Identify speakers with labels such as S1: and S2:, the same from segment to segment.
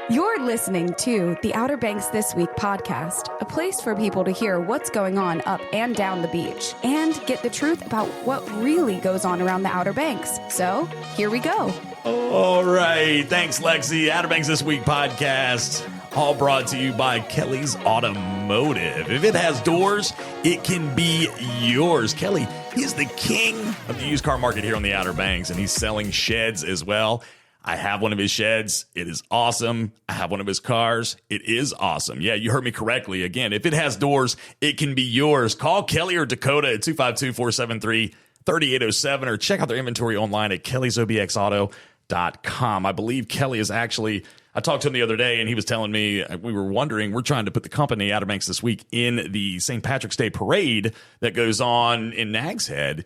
S1: You're listening to the Outer Banks This Week podcast, a place for people to hear what's going on up and down the beach and get the truth about what really goes on around the Outer Banks. So, here we go.
S2: All right. Thanks, Lexi. Outer Banks This Week podcast, all brought to you by Kelly's Automotive. If it has doors, it can be yours. Kelly, he is the king of the used car market here on the Outer Banks, and he's selling sheds as well. I have one of his sheds. It is awesome. I have one of his cars. It is awesome. Yeah, you heard me correctly. Again, if it has doors, it can be yours. Call Kelly or Dakota at 252-473-3807 or check out their inventory online at kellysobxauto.com. I believe Kelly is actually, I talked to him the other day and he was telling me, we were wondering, we're trying to put the company Outer Banks This Week in the St. Patrick's Day parade that goes on in Nags Head.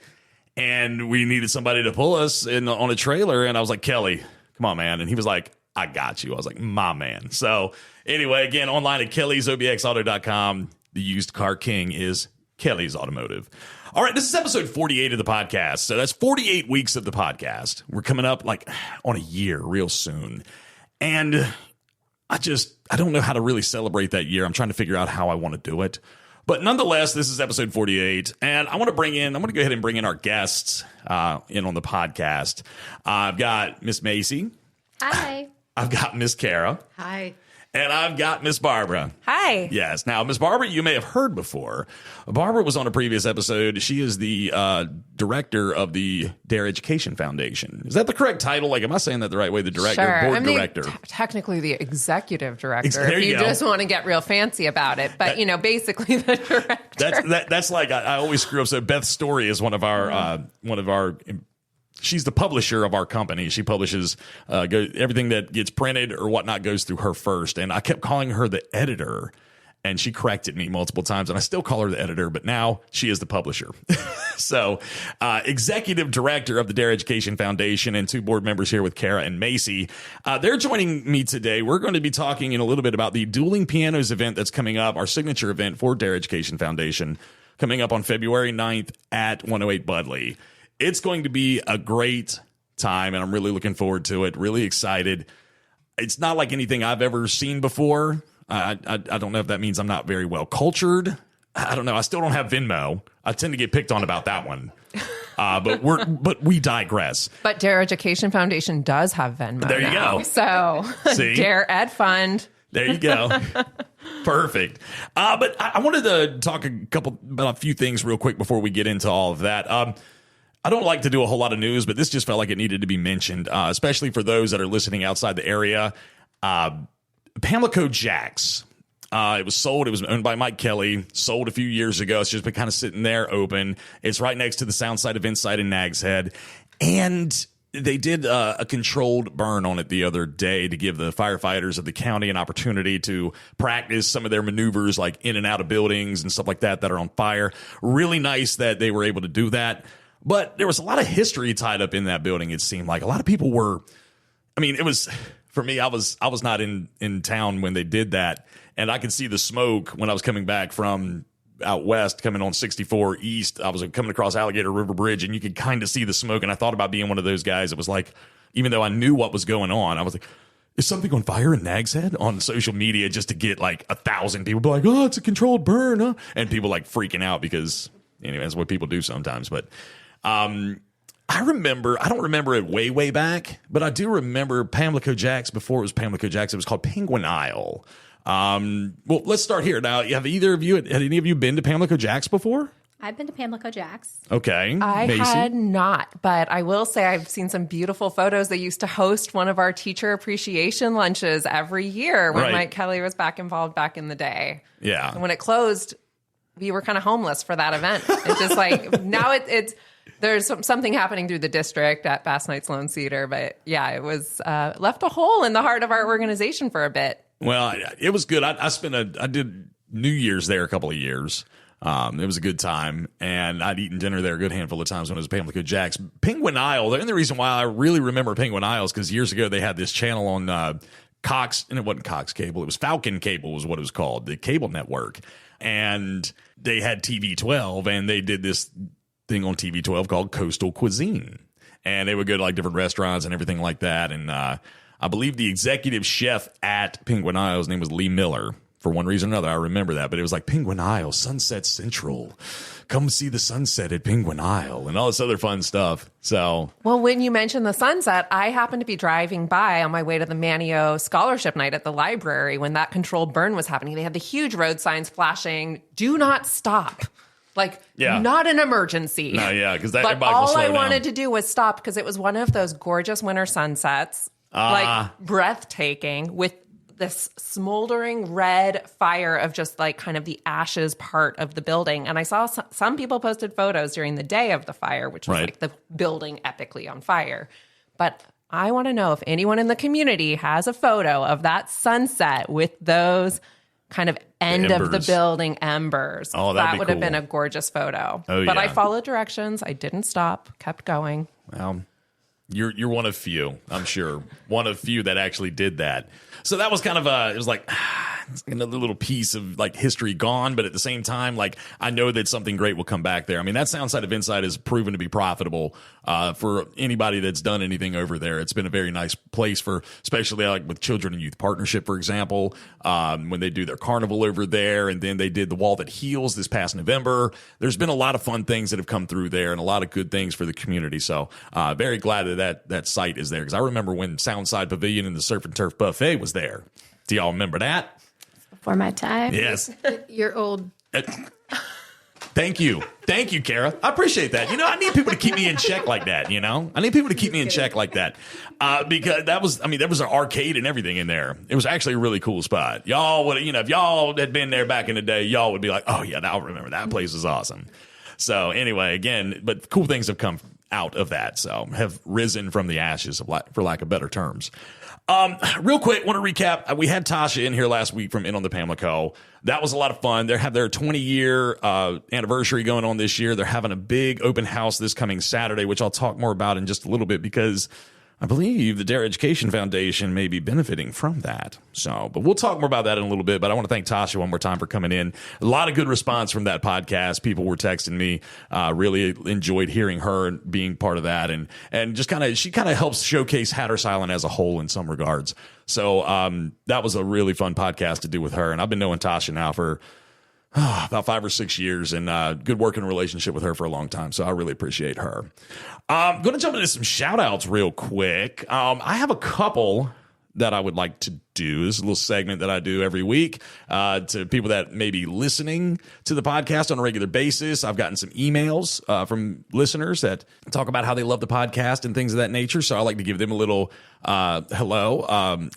S2: And we needed somebody to pull us in on a trailer. And I was like, Kelly, come on, man. And he was like, I got you. I was like, my man. So anyway, again, online at kellysobxauto.com. The used car king is Kelly's Automotive. All right, this is episode 48 of the podcast. So that's 48 weeks of the podcast. We're coming up like on a year real soon. And I don't know how to really celebrate that year. I'm trying to figure out how I want to do it. But nonetheless, this is episode 48, and I'm going to go ahead and bring in our guests in on the podcast. I've got Miss Macey.
S3: Hi.
S2: I've got Miss Kara.
S3: Hi.
S2: And I've got Miss Barbara.
S1: Hi.
S2: Yes. Now, Miss Barbara, you may have heard before. Barbara was on a previous episode. She is the director of the Dare Education Foundation. Is that the correct title? Like, am I saying that the right way? The director,
S3: sure.
S2: board director.
S3: Technically the executive director,
S2: There
S3: if you
S2: go.
S3: just want to get real fancy about it. But, basically the director.
S2: That's like, I always screw up. So Beth Story is one of our she's the publisher of our company. She publishes everything that gets printed or whatnot goes through her first. And I kept calling her the editor, and she corrected me multiple times. And I still call her the editor, but now she is the publisher. So executive director of the Dare Education Foundation and two board members here with Kara and Macey. They're joining me today. We're going to be talking in a little bit about the Dueling Pianos event that's coming up, our signature event for Dare Education Foundation, coming up on February 9th at 108 Budleigh. It's going to be a great time, and I'm really looking forward to it. Really excited. It's not like anything I've ever seen before. I don't know if that means I'm not very well cultured. I don't know. I still don't have Venmo. I tend to get picked on about that one. But we digress.
S3: But Dare Education Foundation does have Venmo.
S2: There you
S3: now.
S2: go.
S3: So
S2: See?
S3: Dare Ed Fund.
S2: There you go. Perfect. But I wanted to talk about a few things real quick before we get into all of that. I don't like to do a whole lot of news, but this just felt like it needed to be mentioned, especially for those that are listening outside the area. Pamlico Jack's. It was sold. It was owned by Mike Kelly. Sold a few years ago. It's just been kind of sitting there open. It's right next to the Soundside event site in Nags Head. And they did a controlled burn on it the other day to give the firefighters of the county an opportunity to practice some of their maneuvers, like in and out of buildings and stuff like that are on fire. Really nice that they were able to do that. But there was a lot of history tied up in that building. It seemed like a lot of people were. I mean, it was for me. I was not in town when they did that, and I could see the smoke when I was coming back from out west, coming on 64 East. I was coming across Alligator River Bridge, and you could kind of see the smoke. And I thought about being one of those guys. It was like, even though I knew what was going on, I was like, is something on fire in Nags Head on social media just to get like 1,000 people be like, oh, it's a controlled burn, huh? And people like freaking out because anyway, that's what people do sometimes. But I don't remember it way back, but I do remember Pamlico Jack's before it was Pamlico Jack's. It was called Penguin Isle. Well, let's start here. Now, had any of you been to Pamlico Jack's before?
S4: I've been to Pamlico Jack's.
S2: Okay.
S3: I
S2: Macey?
S3: had not, but I will say I've seen some beautiful photos. They used to host one of our teacher appreciation lunches every year when
S2: Right.
S3: Mike Kelly was involved back in the day.
S2: Yeah.
S3: And when it closed, we were kind of homeless for that event. It's just like now it's there's something happening through the district at Bass Nights Lone Cedar, but yeah, it was left a hole in the heart of our organization for a bit.
S2: Well, it was good. I did New Year's there a couple of years. It was a good time, and I'd eaten dinner there a good handful of times when it was Pamlico Jack's. Penguin Isle, and the reason why I really remember Penguin Isle is because years ago they had this channel on Cox, and it wasn't Cox Cable, it was Falcon Cable was what it was called, the cable network. And they had TV 12, and they did this thing on TV 12 called Coastal Cuisine. And they would go to like different restaurants and everything like that. And I believe the executive chef at Penguin Isle, his name was Lee Miller. For one reason or another, I remember that. But it was like Penguin Isle, Sunset Central. Come see the sunset at Penguin Isle and all this other fun stuff. So,
S3: well, when you mentioned the sunset, I happened to be driving by on my way to the Manteo scholarship night at the library when that controlled burn was happening. They had the huge road signs flashing, do not stop. Like, not an emergency.
S2: No, yeah, because that
S3: but
S2: everybody will
S3: all
S2: slow
S3: I
S2: down.
S3: wanted to do was stop because it was one of those gorgeous winter sunsets, like breathtaking, with this smoldering red fire of just like kind of the ashes part of the building. And I saw some people posted photos during the day of the fire, which was like the building epically on fire. But I want to know if anyone in the community has a photo of that sunset with those kind of end of the building embers.
S2: Oh,
S3: that
S2: be
S3: would
S2: cool.
S3: have been a gorgeous photo.
S2: Oh,
S3: but
S2: yeah.
S3: I followed directions. I didn't stop, kept going.
S2: Well, you're one of few, I'm sure. One of few that actually did that. So that was kind of it was like it's another little piece of like history gone, but at the same time, like I know that something great will come back there. I mean, that Soundside of Insight has proven to be profitable for anybody that's done anything over there. It's been a very nice place for, especially like with Children and Youth Partnership, for example, when they do their carnival over there, and then they did the Wall That Heals this past November. There's been a lot of fun things that have come through there and a lot of good things for the community. So very glad that site is there, because I remember when Soundside Pavilion and the Surf and Turf Buffet was there. Do y'all remember that?
S4: Before my time.
S2: Yes.
S5: You're old.
S2: Thank you, Kara. I appreciate that. I need people to keep me in check like that. I need people to keep me in check like that, because there was an arcade and everything in there. It was actually a really cool spot. Y'all would, if y'all had been there back in the day, y'all would be like, oh yeah, now I remember that place was awesome. So anyway, again, but cool things have come out of that. So have risen from the ashes, for lack of better terms. Real quick, want to recap. We had Tasha in here last week from In on the Pamlico. That was a lot of fun. They have their 20-year anniversary going on this year. They're having a big open house this coming Saturday, which I'll talk more about in just a little bit, because I believe the Dare Education Foundation may be benefiting from that. So, but we'll talk more about that in a little bit. But I want to thank Tasha one more time for coming in. A lot of good response from that podcast. People were texting me. Really enjoyed hearing her and being part of that. And just she kind of helps showcase Hatteras Island as a whole in some regards. So that was a really fun podcast to do with her. And I've been knowing Tasha now for about 5 or 6 years, and good working relationship with her for a long time. So I really appreciate her. I'm going to jump into some shout outs real quick. I have a couple that I would like to do. This is a little segment that I do every week to people that may be listening to the podcast on a regular basis. I've gotten some emails from listeners that talk about how they love the podcast and things of that nature. So I like to give them a little hello.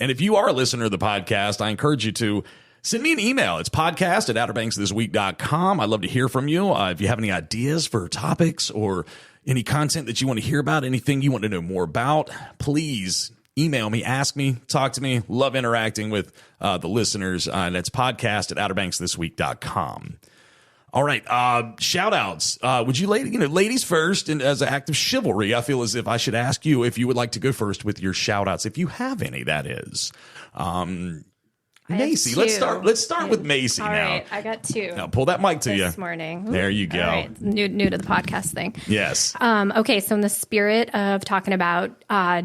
S2: And if you are a listener of the podcast, I encourage you to send me an email. It's podcast@outerbanksthisweek.com. I'd love to hear from you. If you have any ideas for topics or any content that you want to hear about, anything you want to know more about, please email me, ask me, talk to me. Love interacting with the listeners. And that's podcast@outerbanksthisweek.com. All right. Shout outs. Would you ladies first, and as an act of chivalry, I feel as if I should ask you if you would like to go first with your shout outs, if you have any, that is. Macey, let's start with Macey now.
S4: All right, I got 2.
S2: Now pull that mic to you
S4: This morning.
S2: There you go.
S4: All right, new to the podcast thing.
S2: Yes.
S4: Okay, so in the spirit of talking about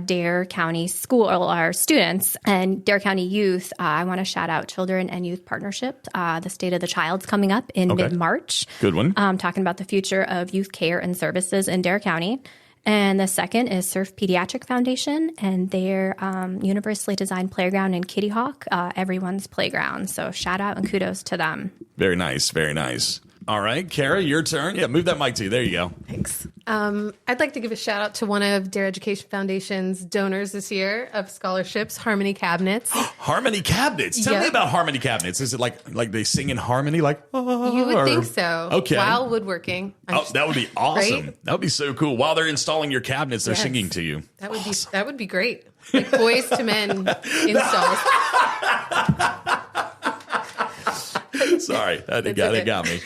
S4: Dare County School, our students, and Dare County Youth, I want to shout out Children and Youth Partnership. The State of the Child's coming up in mid-March.
S2: Good one.
S4: Talking about the future of youth care and services in Dare County. And the second is Surf Pediatric Foundation and their universally designed playground in Kitty Hawk, everyone's playground. So shout out and kudos to them.
S2: Very nice. Very nice. All right, Kara, your turn. Yeah, move that mic to you. There you go.
S5: Thanks. I'd like to give a shout out to one of Dare Education Foundation's donors this year of scholarships, Harmony Cabinets.
S2: Harmony Cabinets. Tell me about Harmony Cabinets. Is it like they sing in harmony? Like
S5: You would think so.
S2: Okay.
S5: While woodworking.
S2: That would be awesome.
S5: Right?
S2: That would be so cool. While they're installing your cabinets, they're singing to you.
S5: That would be great. Like Boys to Men installs.
S2: Sorry, that got me.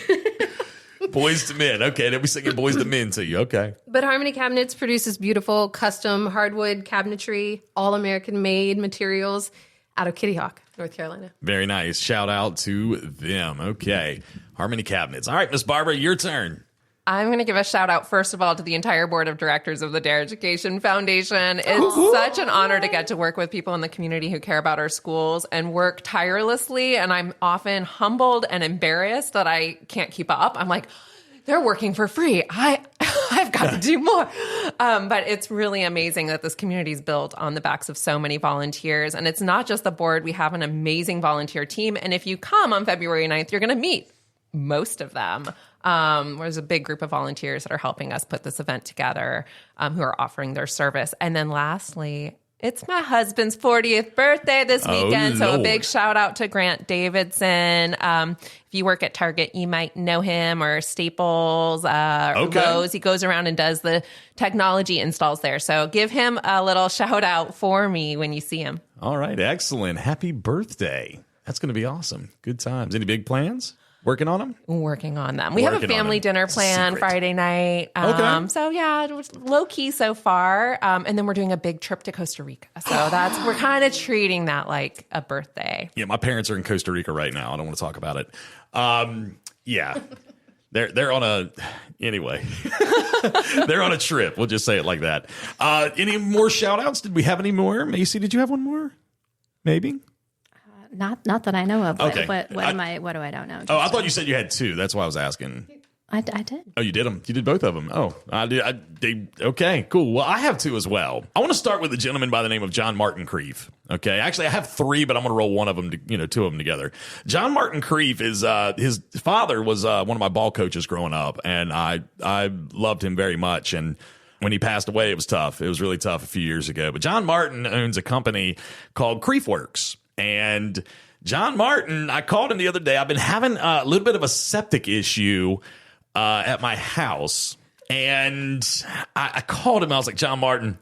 S2: Boys to Men. Okay, they'll be singing Boys to Men to you. Okay.
S5: But Harmony Cabinets produces beautiful custom hardwood cabinetry, all American made materials out of Kitty Hawk, North Carolina.
S2: Very nice. Shout out to them. Okay. Harmony Cabinets. All right, Miss Barbara, your turn.
S3: I'm going to give a shout out, first of all, to the entire board of directors of the Dare Education Foundation. It's such an honor to get to work with people in the community who care about our schools and work tirelessly. And I'm often humbled and embarrassed that I can't keep up. I'm like, they're working for free. I've got to do more. But it's really amazing that this community is built on the backs of so many volunteers. And it's not just the board. We have an amazing volunteer team. And if you come on February 9th, you're going to meet most of them. There's a big group of volunteers that are helping us put this event together, who are offering their service. And then lastly, it's my husband's 40th birthday this weekend. So a big shout out to Grant Davidson. If you work at Target, you might know him, or Staples, Lowe's. He goes around and does the technology installs there. So give him a little shout out for me when you see him.
S2: All right. Excellent. Happy birthday. That's going to be awesome. Good times. Any big plans? Working on them?
S3: Working on them. We have a family dinner plan Friday night. So yeah, it was low key so far. And then we're doing a big trip to Costa Rica. So we're kind of treating that like a birthday.
S2: Yeah, my parents are in Costa Rica right now. I don't want to talk about it. Yeah. They're on a anyway. They're on a trip. We'll just say it like that. Any more shout outs? Did we have any more? Macy, did you have one more? Maybe?
S4: Not that I know of.
S2: Okay.
S4: What do I don't know?
S2: I thought you said you had two. That's why I was asking.
S4: I did.
S2: Oh, you did them? You did both of them? Oh, I did. Okay, cool. Well, I have two as well. I want to start with a gentleman by the name of John Martin Creef. Okay, actually, I have three, but I'm going to roll one of them, two of them together. John Martin Creef is his father was one of my ball coaches growing up, and I loved him very much. And when he passed away, it was tough. It was really tough a few years ago. But John Martin owns a company called Creef Works. And John Martin, I called him the other day. I've been having a little bit of a septic issue at my house. And I called him. I was like, John Martin,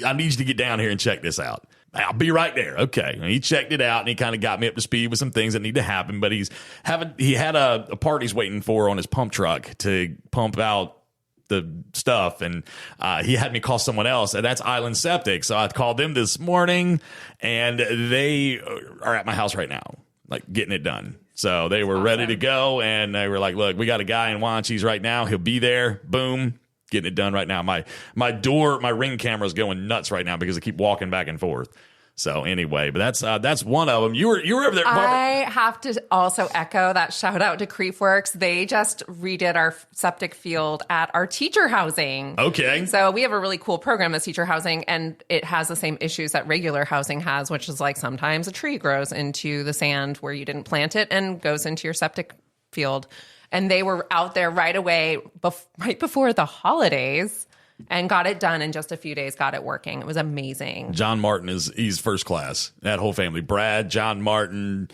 S2: I need you to get down here and check this out. I'll be right there. Okay. And he checked it out, and he kind of got me up to speed with some things that need to happen. But he had a part he's waiting for on his pump truck to pump out the stuff, and he had me call someone else, and that's Island Septic. So I called them this morning, and they are at my house right now, like getting it done. So they were ready to go, and they were like, look, we got a guy in Wanchese right now. He'll be there. Boom. Getting it done right now. My Ring camera is going nuts right now because I keep walking back and forth. So anyway, but that's one of them. You were over there, Barbara.
S3: I have to also echo that shout out to Creef Works. They just redid our septic field at our teacher housing.
S2: Okay.
S3: So we have a really cool program as teacher housing, and it has the same issues that regular housing has, which is like sometimes a tree grows into the sand where you didn't plant it and goes into your septic field. And they were out there right away, right before the holidays, and got it done in just a few days, got it working. It was amazing.
S2: John Martin he's first class. That whole family. Brad, John Martin,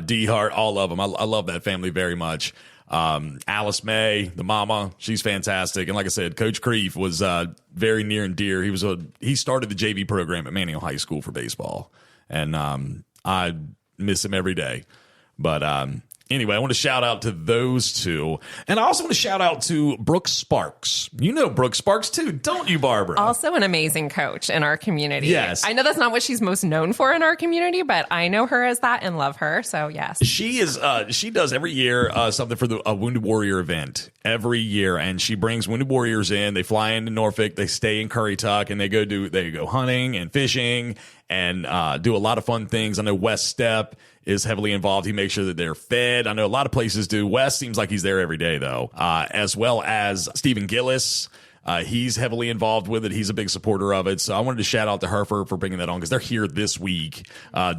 S2: D Hart, all of them. I love that family very much. Alice May, the mama, she's fantastic. And like I said, Coach Creef was very near and dear. He started the JV program at Manteo High School for baseball. And I miss him every day. But anyway, I want to shout out to those two. And I also want to shout out to Brooke Sparks. You know Brooke Sparks too, don't you, Barbara?
S3: Also an amazing coach in our community.
S2: Yes.
S3: I know that's not what she's most known for in our community, but I know her as that and love her. So yes.
S2: She does every year something for a Wounded Warrior event every year. And she brings Wounded Warriors in. They fly into Norfolk. They stay in Currituck, and they go hunting and fishing and do a lot of fun things. I know Wes Stepp is heavily involved. He makes sure that they're fed. I know a lot of places do. Wes seems like he's there every day, though, as well as Stephen Gillis. He's heavily involved with it. He's a big supporter of it. So I wanted to shout out to her for bringing that on, because they're here this week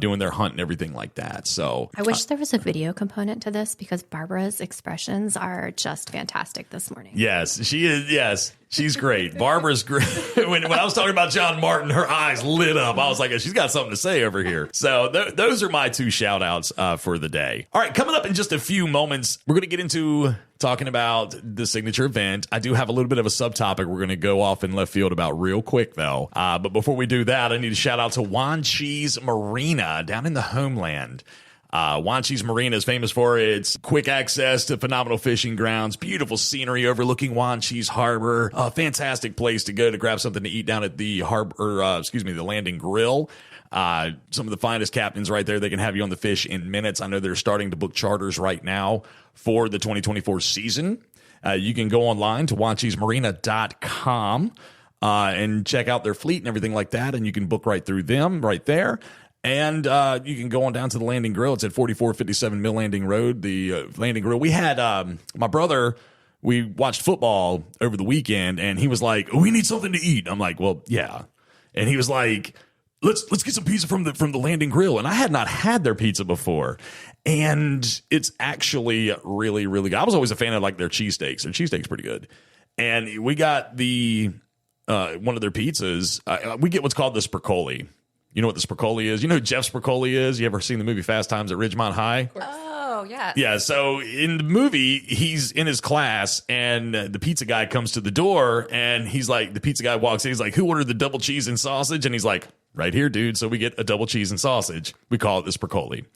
S2: doing their hunt and everything like that. So
S4: I wish there was a video component to this, because Barbara's expressions are just fantastic this morning.
S2: Yes, she is. Yes. She's great. Barbara's great. When I was talking about John Martin, her eyes lit up. I was like, she's got something to say over here. So those are my two shout outs for the day. All right, coming up in just a few moments, we're going to get into talking about the signature event. I do have a little bit of a subtopic we're going to go off in left field about real quick, though. But before we do that, I need to shout out to Wanchese Marina down in the homeland. Wanchese Marina is famous for its quick access to phenomenal fishing grounds, beautiful scenery overlooking Wanchese Harbor, a fantastic place to go to grab something to eat down at the the Landing Grill. Some of the finest captains right there. They can have you on the fish in minutes. I know they're starting to book charters right now for the 2024 season. You can go online to WatchesMarina.com and check out their fleet and everything like that, and you can book right through them right there. And you can go on down to the Landing Grill. It's at 4457 Mill Landing Road, the Landing Grill. We had my brother, we watched football over the weekend, and he was like, we need something to eat. I'm like, well, yeah. And he was like, let's get some pizza from the Landing Grill. And I had not had their pizza before. And it's actually really, really good. I was always a fan of like their cheesesteaks. Their cheesesteak's pretty good. And we got the one of their pizzas. We get what's called the Spercoli. You know what the Spercoli is? You know who Jeff Spercoli is? You ever seen the movie Fast Times at Ridgemont High?
S3: Oh, yeah.
S2: Yeah, so in the movie, he's in his class, and the pizza guy comes to the door, and he's like, the pizza guy walks in, he's like, who ordered the double cheese and sausage? And he's like, right here, dude. So we get a double cheese and sausage. We call it the Spercoli.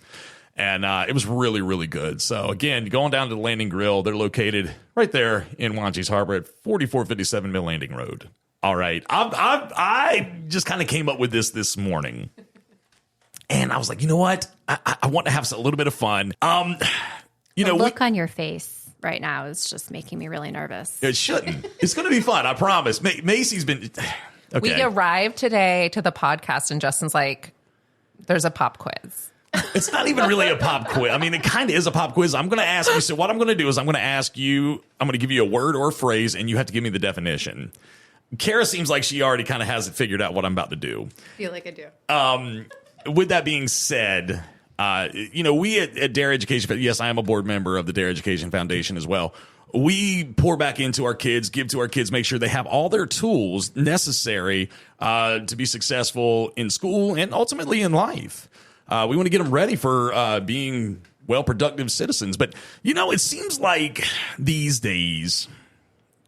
S2: And it was really, really good. So again, going down to the Landing Grill, they're located right there in Wanchese Harbor at 4457 Mill Landing Road. All right. I just kind of came up with this morning. And I was like, you know what? I want to have a little bit of fun.
S4: The look on your face right now is just making me really nervous.
S2: It shouldn't. It's going to be fun. I promise. Macy's been... Okay.
S3: We arrived today to the podcast, and Justin's like, there's a pop quiz.
S2: It's not even really a pop quiz. I mean, it kind of is a pop quiz. I'm going to ask you. So what I'm going to do is I'm going to ask you, I'm going to give you a word or a phrase, and you have to give me the definition. Kara seems like she already kind of has it figured out what I'm about to do.
S5: I feel like I do.
S2: With that being said, we at Dare Education, yes, I am a board member of the Dare Education Foundation as well. We pour back into our kids, give to our kids, make sure they have all their tools necessary to be successful in school and ultimately in life. We want to get them ready for being well-productive citizens. But, it seems like these days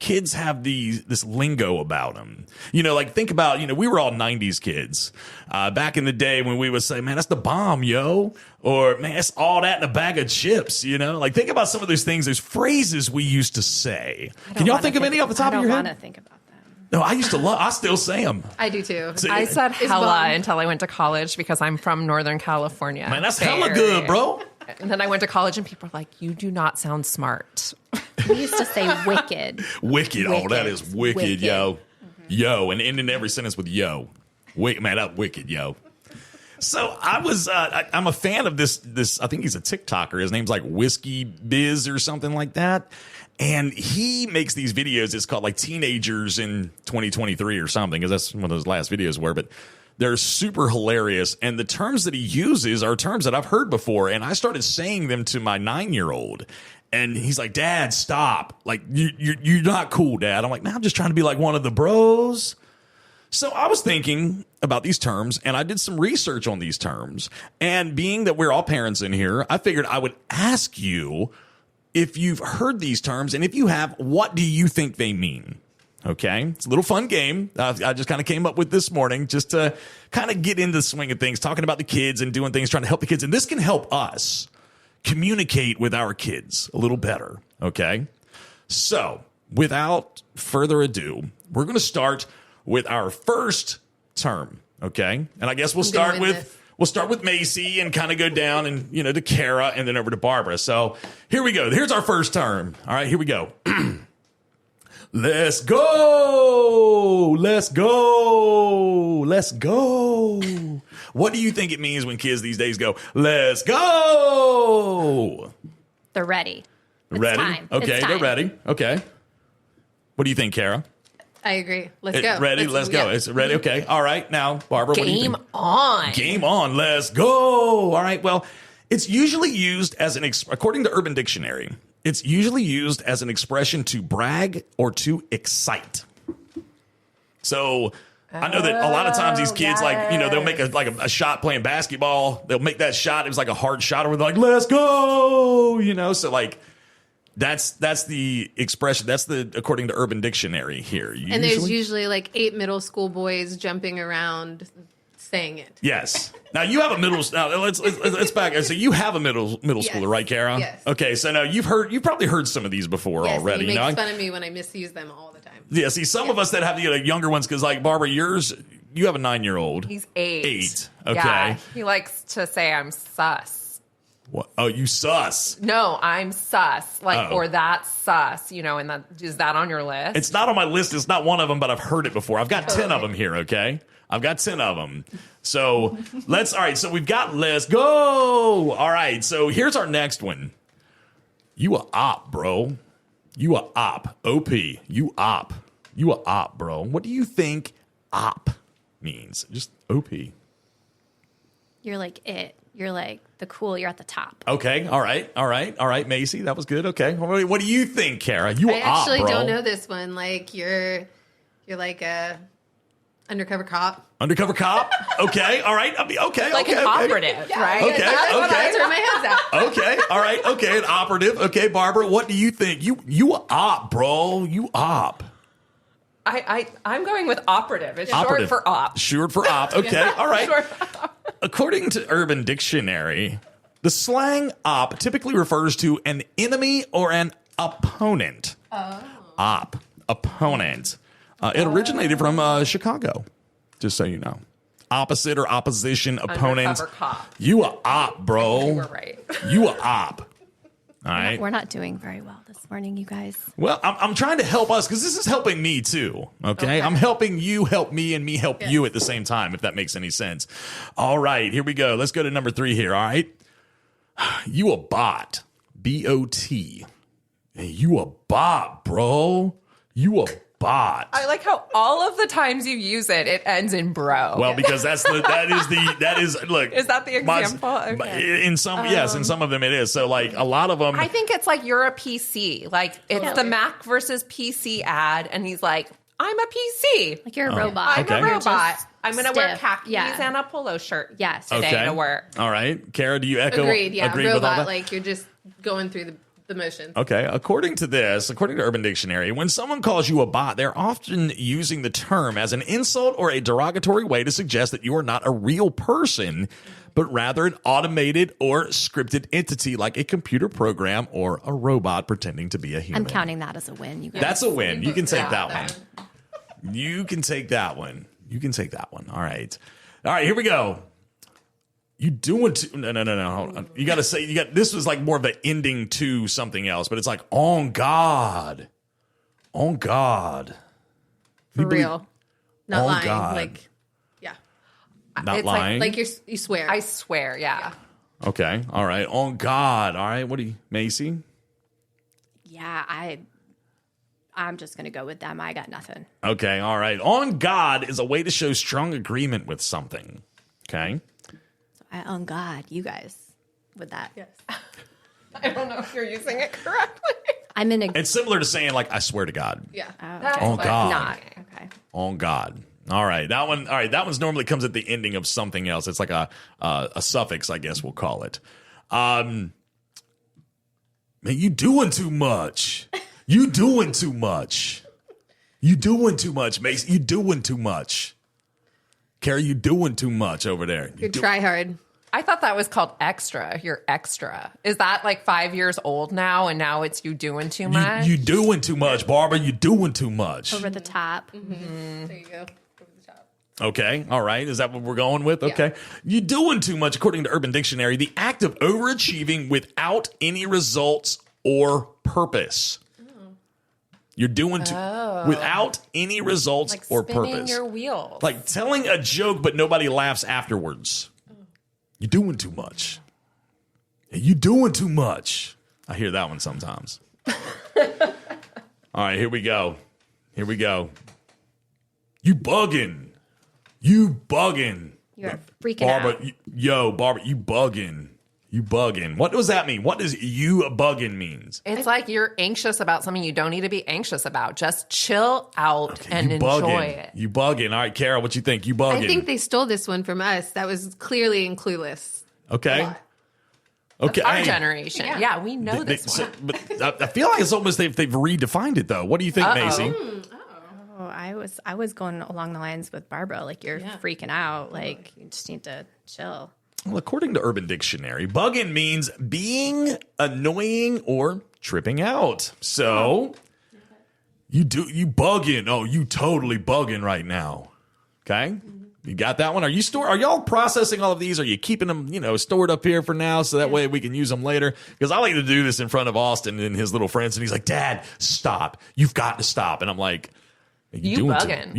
S2: kids have this lingo about them. Think about, we were all 90s kids. Back in the day when we would say, man, that's the bomb, yo. Or, man, that's all that in a bag of chips, Think about some of those things, those phrases we used to say. Can y'all think of any off the top of your head?
S4: I don't want to think about them.
S2: No, I still say them.
S5: I do too.
S3: I said hella until I went to college because I'm from Northern California.
S2: Man, that's hella good, bro.
S3: And then I went to college, and people are like, you do not sound smart.
S4: We used to say wicked.
S2: Wicked. Oh, that is wicked. Yo.
S4: Mm-hmm.
S2: Yo. And ending every sentence with yo. Man, that's wicked, yo. So I was, I'm a fan of this, I think he's a TikToker. His name's like Whiskey Biz or something like that. And he makes these videos. It's called like Teenagers in 2023 or something, because that's what those last videos were. But they're super hilarious. And the terms that he uses are terms that I've heard before. And I started saying them to my 9-year-old. And he's like, Dad, stop. Like, you're not cool, Dad. I'm like, man, I'm just trying to be like one of the bros. So I was thinking about these terms, and I did some research on these terms. And being that we're all parents in here, I figured I would ask you if you've heard these terms. And if you have, what do you think they mean? Okay, it's a little fun game. I just kind of came up with this morning just to kind of get into the swing of things, talking about the kids and doing things, trying to help the kids. And this can help us communicate with our kids a little better. Okay, so without further ado, we're going to start with our first term. Okay, and I guess we'll start with Macy and kind of go down and to Kara and then over to Barbara. So here we go. Here's our first term. All right, here we go. Let's go. Let's go. Let's go. What do you think it means when kids these days go, let's go?
S4: They're ready.
S2: Ready?
S4: Time.
S2: Okay, they're ready. Okay. What do you think, Kara?
S5: I agree. Let's go.
S2: Ready? Let's go. It's ready? Okay. All right. Now, Barbara, what do you think?
S3: Game on.
S2: Game on. Let's go. All right. Well, it's usually used as according to Urban Dictionary, it's usually used as an expression to brag or to excite. So I know that a lot of times these kids, they'll make a shot playing basketball. They'll make that shot. It was like a hard shot, or they're like, let's go. So that's the expression. That's according to Urban Dictionary here.
S5: And there's usually like 8 middle school boys jumping around saying it.
S2: Yes. Now you have a let's back. So you have a middle schooler, right, Kara?
S5: Yes.
S2: Okay. So now you've probably heard some of these before already.
S5: He makes fun of me when I misuse them all the time.
S2: Yeah. See, some of us that have younger ones, because like Barbara, you have a 9-year-old.
S3: He's 8.
S2: 8. Okay.
S3: Yeah, he likes to say I'm sus.
S2: What? Oh, you sus.
S3: No, I'm sus. Like, or that's sus, and is that on your list?
S2: It's not on my list. It's not one of them, but I've heard it before. I've got 10 of them here, okay? I've got 10 of them. So all right, so we've got let's go. All right, so here's our next one. You a op, bro. You a op. OP. You op. You a op, bro. What do you think op means? Just OP.
S4: You're like it. You're like the cool. You're at the top.
S2: Okay. All right, Macey. That was good. Okay. What do you think, Kara? You
S5: I
S2: a op,
S5: actually
S2: bro.
S5: don't know this one. Like you're like a undercover cop.
S2: Undercover cop? Okay. All right. Okay.
S3: Like an operative, right?
S2: Okay.
S5: That's where my head's at.
S2: Okay. All right. Okay. An operative. Okay, Barbara, what do you think? You a op, bro. You op.
S3: I'm going with operative. It's
S2: Operative.
S3: short for op.
S2: Short for op. Okay. All right.
S3: Short for op.
S2: According to Urban Dictionary, the slang op typically refers to an enemy or an opponent. Op. Opponent. It originated from Chicago, just so you know. Opposite or opposition, opponent.
S3: Undercover cop.
S2: You a op, bro.
S3: You were right.
S2: You a op. All right.
S4: We're not doing very well this morning, you guys.
S2: Well, I'm trying to help us because this is helping me too. Okay? I'm helping you help me and me help you at the same time, if that makes any sense. All right, here we go. Let's go to number 3 here. All right. You a bot. B-O-T. Hey, you a bot, bro. You a bot.
S3: I like how all of the times you use it, it ends in bro.
S2: Well, because look.
S3: Is that the example? Okay.
S2: In some, yes, in some of them it is. So like a lot of them.
S3: I think it's like you're a PC. Like it's the Mac versus PC ad, and he's like, I'm a PC.
S4: Like you're a robot.
S3: I'm
S2: Okay.
S3: a robot. I'm going to wear
S4: Stiff.
S3: khakis
S4: Yeah.
S3: and a polo shirt.
S4: Yes.
S3: Today to work.
S2: All right. Kara, do you echo?
S5: Agreed. Yeah.
S2: Agree with all
S5: Robot.
S2: that?
S5: Like you're just going through the motions.
S2: Okay, according to Urban Dictionary, when someone calls you a bot, they're often using the term as an insult or a derogatory way to suggest that you are not a real person, but rather an automated or scripted entity like a computer program or a robot pretending to be a human.
S4: I'm counting that as a win, you guys.
S2: That's a win. You can take
S5: Yeah,
S2: that one. You can take that one. You can take that one. All right. All right, here we go. You doing no. Hold on. You got to say this was like more of the ending to something else, but it's like on God. On God.
S5: For real. Not
S2: Oh,
S5: lying.
S2: God.
S5: Like, yeah.
S2: Not
S3: It's
S2: lying.
S5: Like you swear.
S3: I swear, yeah.
S2: Okay. All right. On God. All right. What do you, Macey?
S4: Yeah, I'm just going to go with them. I got nothing.
S2: Okay. All right. On God is a way to show strong agreement with something. Okay.
S4: On God, you guys, with that.
S5: Yes.
S3: I don't know if you're using it correctly.
S4: I'm in a...
S2: It's similar to saying like, I swear to God.
S5: Yeah.
S2: On God.
S4: Not. Okay.
S2: On God. All right. That one. All right. That one's normally comes at the ending of something else. It's like a suffix, I guess we'll call it. Man, you doing too much. You doing too much. You doing too much, Mace. You doing too much. Carrie, you doing too much over there.
S5: You try hard.
S3: I thought that was called extra. You're extra. Is that like 5 years old now, and now it's you doing too much?
S2: You doing too much, Barbara. You doing too much.
S4: Over the top.
S5: There you go. Over the top.
S2: Okay. All right. Is that what we're going with? Okay. You doing too much, according to Urban Dictionary, the act of overachieving without any results or purpose. You're doing too without any results
S3: like
S2: or
S3: spinning
S2: purpose.
S3: your wheels.
S2: Like telling a joke, but nobody laughs afterwards. You're doing too much. You doing too much. I hear that one sometimes. All right, here we go. Here we go. You bugging. You bugging.
S4: You're freaking
S2: Barbara,
S4: out.
S2: Barbara, you bugging. You bugging. What does that mean? What does you bugging means?
S3: It's like you're anxious about something you don't need to be anxious about. Just chill out and
S2: you
S3: enjoy
S2: bugging.
S3: it.
S2: You bugging. All right, Kara, what you think? You bugging.
S5: I think they stole this one from us. That was clearly in Clueless.
S2: Okay. Okay.
S3: Our
S2: hey,
S3: generation. Yeah, we know this one.
S2: But I feel like it's almost they've redefined it though. What do you think, Macey?
S4: Oh, I was going along the lines with Barbara. Like you're freaking out. Like you just need to chill.
S2: Well, according to Urban Dictionary, bugging means being annoying or tripping out. So you bugging. Oh, you totally bugging right now. Okay? You got that one? Are y'all processing all of these? Are you keeping them, stored up here for now so that way we can use them later? Because I like to do this in front of Austin and his little friends, and he's like, Dad, stop. You've got to stop. And I'm like, you're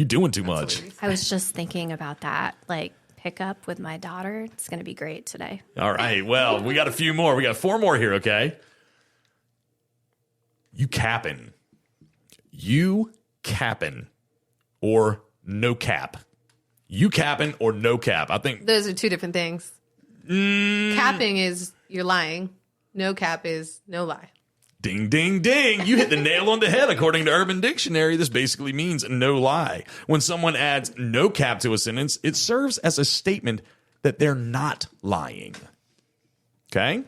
S2: doing too much.
S4: I was just thinking about that, like pick up with my daughter. It's going to be great today.
S2: All right. Well, we got a few more. We got 4 more here, okay? You capping or no cap. You capping or no cap. I think
S5: Those are two different things. Capping is you're lying. No cap is no lie.
S2: ding, ding, ding. You hit the nail on the head. According to Urban Dictionary, this basically means no lie. When someone adds no cap to a sentence, it serves as a statement that they're not lying. Okay?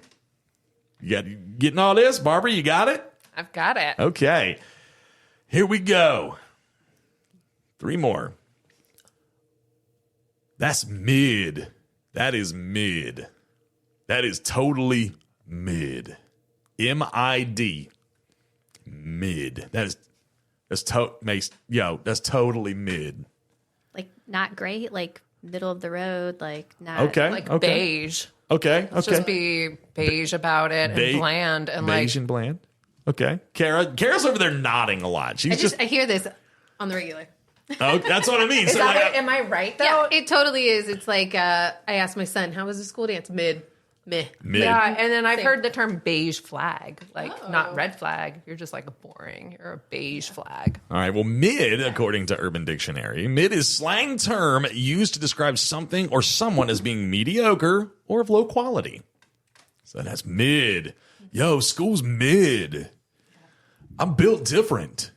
S2: Getting all this? Barbara, you got it?
S3: I've got it.
S2: Okay. Here we go. 3 more. That's mid. That is mid. That is totally mid. M-I-D. Mid. That's totally mid.
S4: Like not great, like middle of the road, like not
S2: Okay.
S3: Beige.
S2: Okay.
S3: Let's just be beige about it and bland and
S2: beige and bland. Okay. Kara's over there nodding a lot.
S5: I hear this on the regular.
S2: Oh, that's what I mean.
S3: Is that what, am I right though?
S5: Yeah, it totally is. It's like I asked my son, "How was the school dance?" Mid.
S3: Yeah, and then I've heard the term beige flag, like not red flag. You're just like boring. You're a beige flag.
S2: All right. Well, mid, according to Urban Dictionary, mid is slang term used to describe something or someone as being mediocre or of low quality. So that's mid. Yo, school's mid. I'm built different.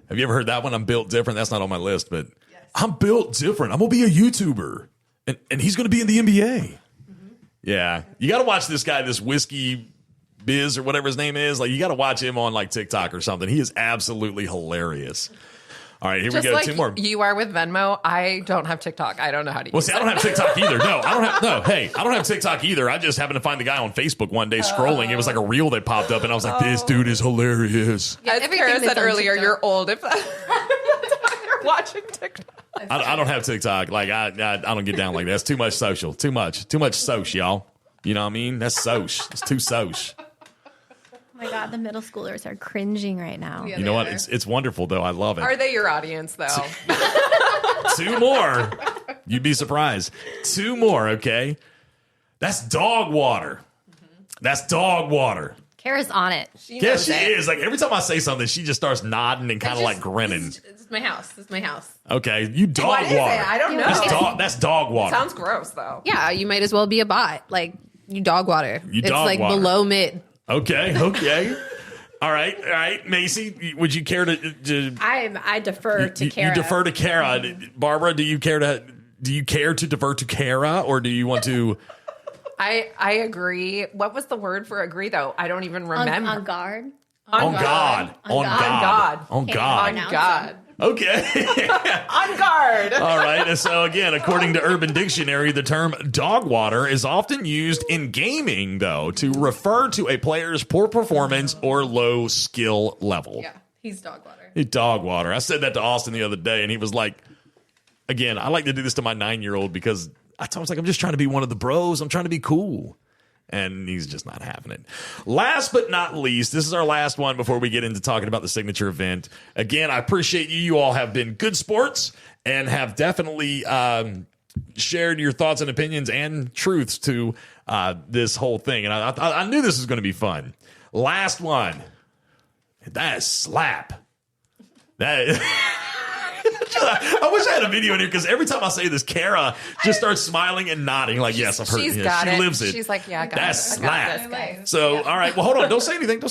S2: Have you ever heard that one? I'm built different. That's not on my list, but yes. I'm built different. I'm going to be a YouTuber, and he's going to be in the NBA. Mm-hmm. Yeah. You got to watch this guy, this Whiskey Biz or whatever his name is. Like, you got to watch him on like TikTok or something. He is absolutely hilarious. All right, here
S3: just
S2: we go.
S3: Like
S2: 2 more.
S3: You are with Venmo. I don't have TikTok. I don't know how to use it.
S2: Well, see, I don't have TikTok either. No, I don't have TikTok either. I just happened to find the guy on Facebook one day scrolling. It was like a reel that popped up, and I was like, this dude is hilarious.
S3: Yeah, as Kara said earlier, you're old. If you're watching TikTok.
S2: I don't have TikTok. Like, I don't get down like that. It's too much social. Too much soch, y'all. You know what I mean? That's soch. It's too soch.
S4: Oh my God, the middle schoolers are cringing right now.
S5: Yeah,
S2: you know what? It's wonderful, though. I love it.
S3: Are they your audience, though?
S2: 2 more. You'd be surprised. 2 more, okay? That's dog water. That's dog water.
S4: Kara's on it.
S2: She is. Like, every time I say something, she just starts nodding and kind of like grinning.
S5: This is my house. This is my house.
S2: Okay, you dog
S3: What is
S2: water.
S3: it? I don't know.
S2: That's dog water.
S3: Sounds gross, though.
S5: Yeah, you might as well be a bot. Like, you dog water.
S2: You
S5: it's
S2: dog
S5: like
S2: water.
S5: below mid.
S2: Okay. All right. Macy, would you care to
S4: I defer to Kara.
S2: You defer to Kara. Barbara, do you care to defer to Kara, or do you want to?
S3: I agree. What was the word for agree, though? I don't even remember.
S4: On guard.
S2: On God. Okay.
S3: On guard.
S2: All right. And so again, according to Urban Dictionary, the term dog water is often used in gaming, though, to refer to a player's poor performance or low skill level.
S5: Yeah, he's dog water.
S2: Hey, dog water. I said that to Austin the other day, and he was like, again, I like to do this to my 9-year-old because I was like, I'm just trying to be one of the bros. I'm trying to be cool. And he's just not having it. Last but not least, this is our last one before we get into talking about the signature event. Again, I appreciate you. You all have been good sports and have definitely shared your thoughts and opinions and truths to this whole thing. And I knew this was going to be fun. Last one. That is slap. I wish I had a video in here because every time I say this, Kara just starts smiling and nodding like, yes, I've heard it. She lives it.
S3: She's like, yeah, I got
S2: That's
S3: it.
S2: slap. So, all right. Well, hold on. Don't say anything.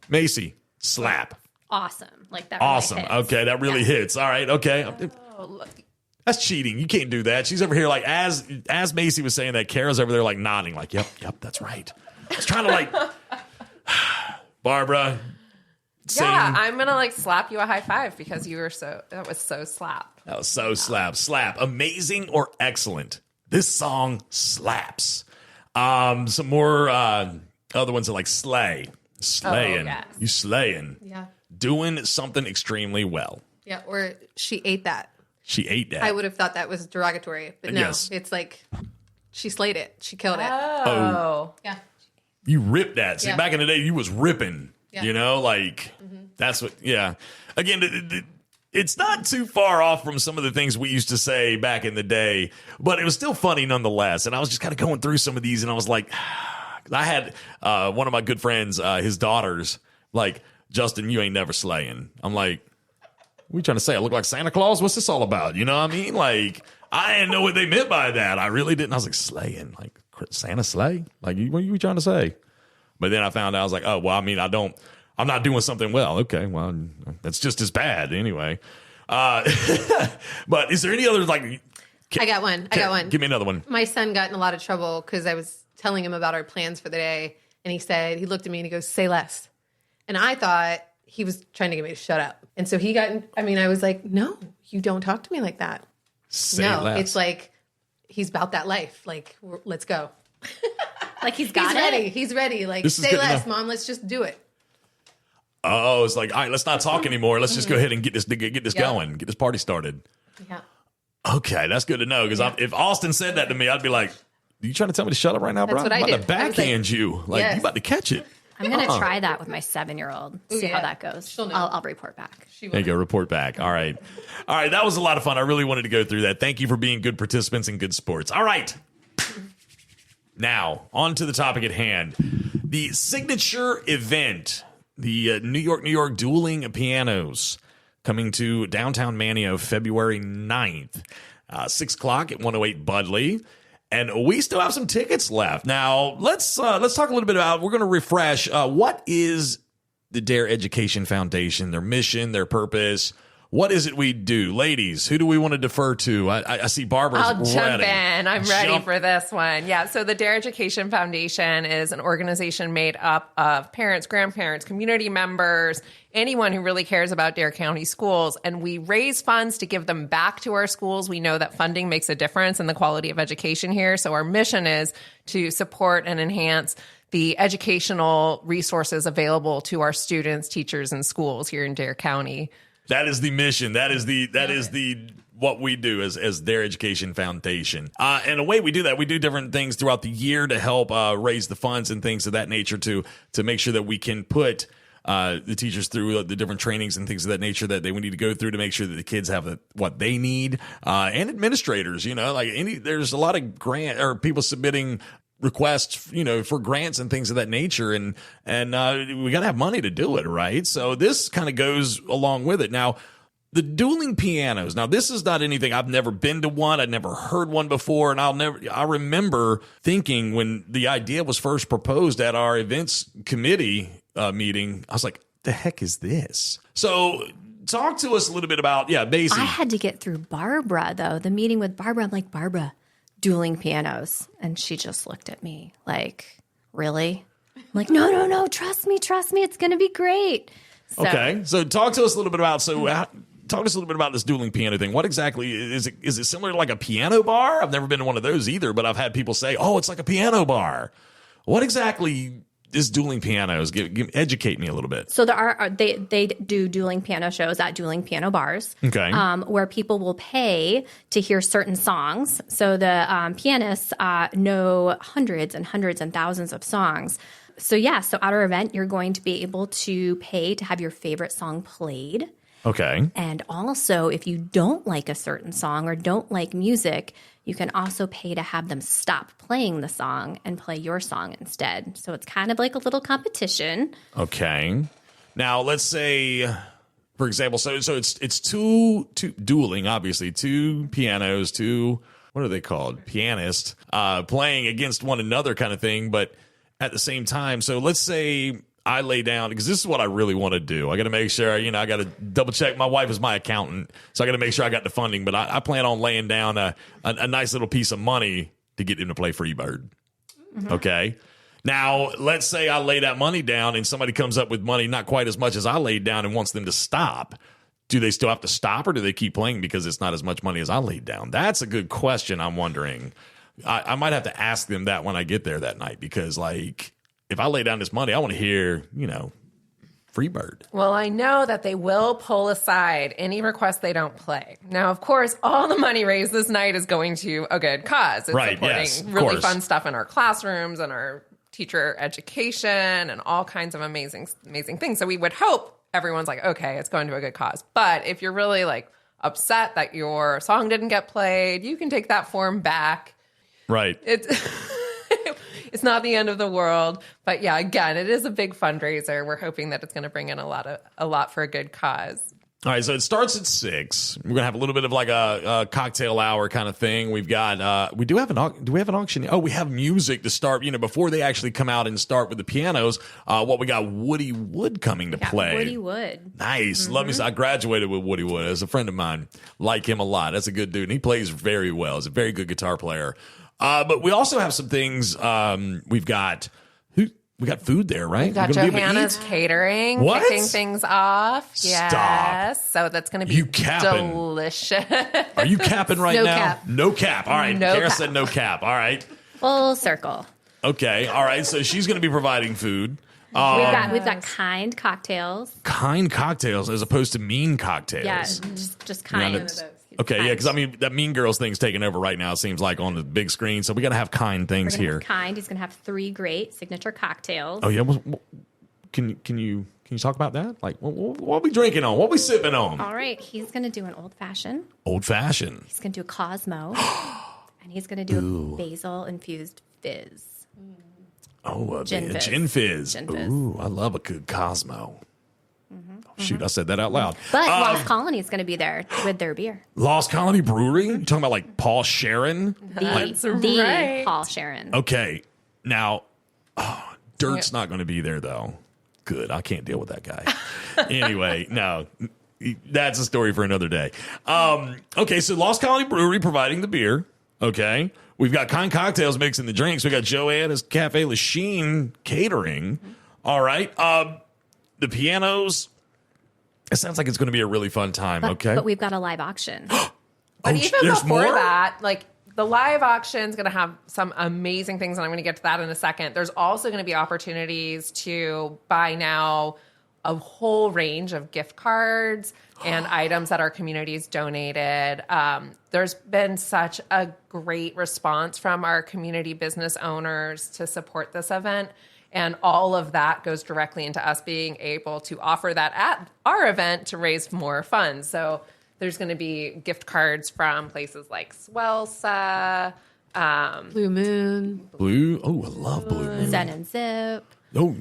S2: Macy, slap.
S4: Awesome. Like that.
S2: Awesome.
S4: Really hits.
S2: Okay. That really hits. All right. Okay. That's cheating. You can't do that. She's over here like, as Macey was saying that, Kara's over there like nodding like, yep, that's right. I was trying to like, Barbara.
S3: Yeah, I'm gonna like slap you a high five because that was so slap.
S2: That was so slap. Amazing or excellent. This song slaps. Some more other ones are like slaying.
S3: Yes.
S2: You slaying.
S5: Yeah.
S2: Doing something extremely well.
S5: Yeah, or she ate that.
S2: She ate that.
S5: I would have thought that was derogatory, but no,
S2: Yes.
S5: it's like she slayed it. She killed it.
S3: Oh.
S5: Yeah.
S2: You ripped that. See,
S5: Yeah.
S2: back in the day, you was ripping.
S5: Yeah.
S2: You know, like that's what. Yeah. Again, it's not too far off from some of the things we used to say back in the day, but it was still funny nonetheless. And I was just kind of going through some of these, and I was like, I had one of my good friends, his daughters, like, Justin, you ain't never slaying. I'm like, what are you trying to say? I look like Santa Claus? What's this all about? You know what I mean? Like, I didn't know what they meant by that. I really didn't. I was like, slaying? Like, Santa slay? Like, what are you trying to say? But then I found out, I was like, oh, well, I mean, I'm not doing something well. Okay, well, that's just as bad anyway. But is there any other, like...
S5: I got one.
S2: Give me another one.
S5: My son got in a lot of trouble because I was telling him about our plans for the day. And he looked at me and he goes, say less. And I thought he was trying to get me to shut up. And so I was like, no, you don't talk to me like that.
S2: Say less.
S5: It's like, he's about that life. Like, let's go.
S4: Like he's got
S5: He's ready. He's ready. Like,
S2: This is
S5: say
S2: good
S5: less,
S2: enough.
S5: Mom. Let's just do it.
S2: Oh, it's like, all right, let's not talk anymore. Let's just go ahead and get this
S5: Yeah.
S2: going, get this party started.
S5: Yeah.
S2: Okay, that's good to know. Because if Austin said that to me, I'd be like, "Are you trying to tell me to shut up right now, bro?
S5: That's what
S2: I'm
S5: I
S2: about
S5: did.
S2: to
S5: I was
S2: backhand you. Like,
S5: yes.
S2: you about to catch it."
S4: I'm going to try that with my 7-year-old. See
S5: yeah.
S4: how that goes.
S5: She'll know.
S4: I'll report back.
S2: There you go, report back. All right. All right, that was a lot of fun. I really wanted to go through that. Thank you for being good participants and good sports. All right. Now, on to the topic at hand. The signature event, the New York Dueling Pianos, coming to Downtown Manteo February 9th, 6 o'clock at 108 Budleigh. And we still have some tickets left. Now, let's talk a little bit about, we're going to refresh, what is the Dare Education Foundation, their mission, their purpose. What is it we do? Ladies, who do we want to defer to? I see Barbara's
S3: I'll jump
S2: ready.
S3: in. I'm ready
S2: Jump.
S3: for this one. Yeah. So the Dare Education Foundation is an organization made up of parents, grandparents, community members, anyone who really cares about Dare County schools. And we raise funds to give them back to our schools. We know that funding makes a difference in the quality of education here. So our mission is to support and enhance the educational resources available to our students, teachers, and schools here in Dare County.
S2: That is the mission. That is the what we do as Dare Education Foundation. And the way we do that, we do different things throughout the year to help raise the funds and things of that nature to make sure that we can put the teachers through the different trainings and things of that nature that they would need to go through to make sure that the kids have what they need. And administrators, there's a lot of grant or people submitting requests, for grants and things of that nature. And we got to have money to do it, right? So this kind of goes along with it. Now, the dueling pianos. Now, this is not anything. I've never been to one. I'd never heard one before. And I remember thinking when the idea was first proposed at our events committee meeting, I was like, the heck is this? So talk to us a little bit about, Macey.
S4: I had to get through Barbara, though. The meeting with Barbara, I'm like, Barbara, dueling pianos. And she just looked at me like, really? I'm like, no, trust me. It's going to be great. So,
S2: Okay. So talk to us a little bit about, talk to us a little bit about this dueling piano thing. What exactly is it? Is it similar to like a piano bar? I've never been to one of those either, but I've had people say, oh, it's like a piano bar. What exactly is dueling pianos? Educate me a little bit.
S4: So they do dueling piano shows at dueling piano bars,
S2: Okay.
S4: where people will pay to hear certain songs. So the pianists know hundreds and hundreds and thousands of songs. So at our event, you're going to be able to pay to have your favorite song played.
S2: Okay.
S4: And also, if you don't like a certain song or don't like music, you can also pay to have them stop playing the song and play your song instead. So it's kind of like a little competition.
S2: Okay. Now, let's say, for example, so it's two dueling, obviously, two pianos, two, what are they called? Pianists playing against one another kind of thing, but at the same time. So let's say I lay down, because this is what I really want to do. I got to make sure, I got to double check. My wife is my accountant, so I got to make sure I got the funding. But I plan on laying down a nice little piece of money to get him to play Freebird. Mm-hmm. Okay. Now, let's say I lay that money down and somebody comes up with money not quite as much as I laid down and wants them to stop. Do they still have to stop, or do they keep playing because it's not as much money as I laid down? That's a good question. I'm wondering. I might have to ask them that when I get there that night, because if I lay down this money, I want to hear, Freebird.
S3: Well, I know that they will pull aside any request they don't play. Now, of course, all the money raised this night is going to a good cause. It's
S2: Right,
S3: supporting
S2: yes, of
S3: really
S2: course.
S3: fun stuff in our classrooms and our teacher education and all kinds of amazing things. So we would hope everyone's like, okay, it's going to a good cause. But if you're really like upset that your song didn't get played, you can take that form back.
S2: Right.
S3: It's not the end of the world, but yeah, again, it is a big fundraiser. We're hoping that it's going to bring in a lot for a good cause.
S2: All right, so it starts at 6. We're gonna have a little bit of like a cocktail hour kind of thing. We've got do we have an auction? Oh, we have music to start. Before they actually come out and start with the pianos. What we got? Woody Wood coming to play.
S4: Woody Wood.
S2: Nice. Love me. I graduated with Woody Wood as a friend of mine. Like him a lot. That's a good dude. And he plays very well. He's a very good guitar player. But we also have some things. We got food there, right?
S3: We've got Johanna's Catering
S2: What?
S3: kicking things off.
S2: Stop.
S3: Yes. So that's going to be
S2: You capping.
S3: delicious.
S2: Are you capping right
S5: No
S2: now?
S5: cap.
S2: No cap. All right.
S3: No
S2: Kara
S3: cap.
S2: said no cap. All right.
S4: Full circle.
S2: Okay. All right. So she's going to be providing food.
S4: We've got kind cocktails.
S2: Kind cocktails as opposed to mean cocktails.
S4: Yeah, just kind.
S2: Okay, yeah, because that Mean Girls thing's taking over right now, it seems like, on the big screen. So we got to have kind things
S4: We're gonna
S2: here.
S4: have kind. He's gonna have 3 great signature cocktails.
S2: Oh, yeah. Can you talk about that? Like, what are we drinking on? What are we sipping on?
S4: All right, he's gonna do an old fashioned.
S2: Old fashioned.
S4: He's gonna do a Cosmo, and he's gonna do a basil infused fizz.
S2: Oh,
S4: Gin fizz.
S2: Gin fizz.
S4: Gin fizz.
S2: Ooh, I love a good Cosmo. Oh, shoot, I said that out loud.
S4: But Lost Colony is gonna be there with their beer.
S2: Lost Colony Brewery? You talking about like Paul Sharon?
S4: The
S3: right.
S4: Paul Sharon.
S2: Okay, now, Dirt's not going to be there, though. Good, I can't deal with that guy. Anyway, no, that's a story for another day. Okay, so Lost Colony Brewery providing the beer. Okay, we've got Kind Cocktails mixing the drinks. We got Joanna's Cafe Lachine catering. All right, the pianos. It sounds like it's going to be a really fun time. Okay,
S4: But we've got a live auction.
S3: But even
S2: there's
S3: before
S2: more?
S3: that, like the live auction is going to have some amazing things, and I'm going to get to that in a second. There's also going to be opportunities to buy now a whole range of gift cards and items that our community's donated. There's been such a great response from our community business owners to support this event. And all of that goes directly into us being able to offer that at our event to raise more funds. So there's going to be gift cards from places like Swelsa,
S5: Blue Moon.
S2: Blue. Oh, I love Blue Moon.
S4: Zen and Zip.
S2: Oh,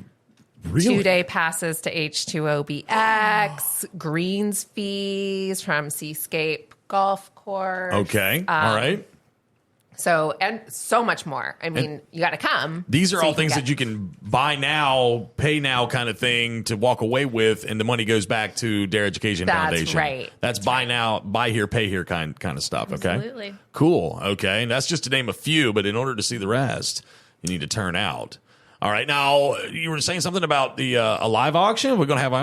S2: really?
S3: 2-day passes to H2OBX, greens fees from Seascape Golf Course.
S2: Okay, all right.
S3: So, and so much more. I mean, you got to come.
S2: These are
S3: so
S2: all
S3: can
S2: things
S3: get-
S2: that you can buy now, pay now kind of thing to walk away with, and the money goes back to Dare Education
S3: That's
S2: Foundation.
S3: right.
S2: That's buy now, buy here, pay here kind of stuff, okay?
S4: Absolutely.
S2: Cool, okay. And that's just to name a few, but in order to see the rest, you need to turn out. All right, now, you were saying something about the a live auction? We're going to have,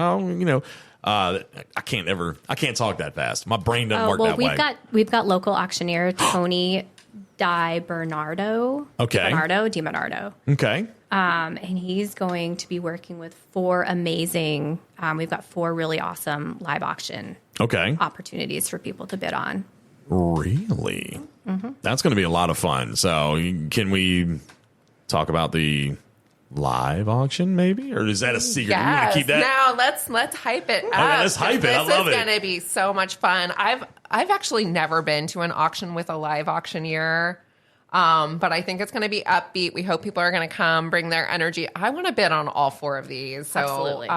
S2: I can't talk that fast. My brain doesn't work that way.
S4: We've got local auctioneer Tony Di
S2: Okay.
S4: Bernardo.
S2: Okay.
S4: And he's going to be working with 4 amazing, we've got 4 really awesome live auction
S2: Okay.
S4: opportunities for people to bid on.
S2: Really? That's going to be a lot of fun. So, can we talk about the live auction, maybe, or is that a secret? We want
S3: Yes.
S2: to keep that.
S3: Now let's hype it up.
S2: let's hype it. I love
S3: This
S2: it.
S3: is going to be so much fun. I've actually never been to an auction with a live auctioneer, but I think it's going to be upbeat. We hope people are going to come, bring their energy. I want to bid on all 4 of these. So,
S4: Absolutely.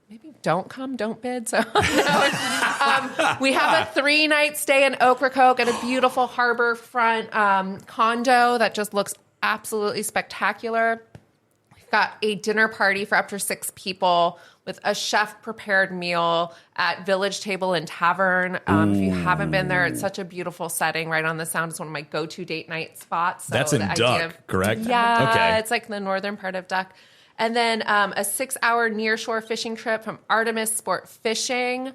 S3: maybe don't come, don't bid. So we have a 3-night stay in Ocracoke at a beautiful harborfront condo that just looks absolutely spectacular. We've got a dinner party for up to 6 people with a chef-prepared meal at Village Table and Tavern. If you haven't been there, it's such a beautiful setting right on the Sound. It's one of my go-to date night spots. So
S2: That's in
S3: the idea
S2: Duck, correct?
S3: Yeah,
S2: Okay.
S3: it's like the northern part of Duck. And then a 6-hour nearshore fishing trip from Artemis Sport Fishing.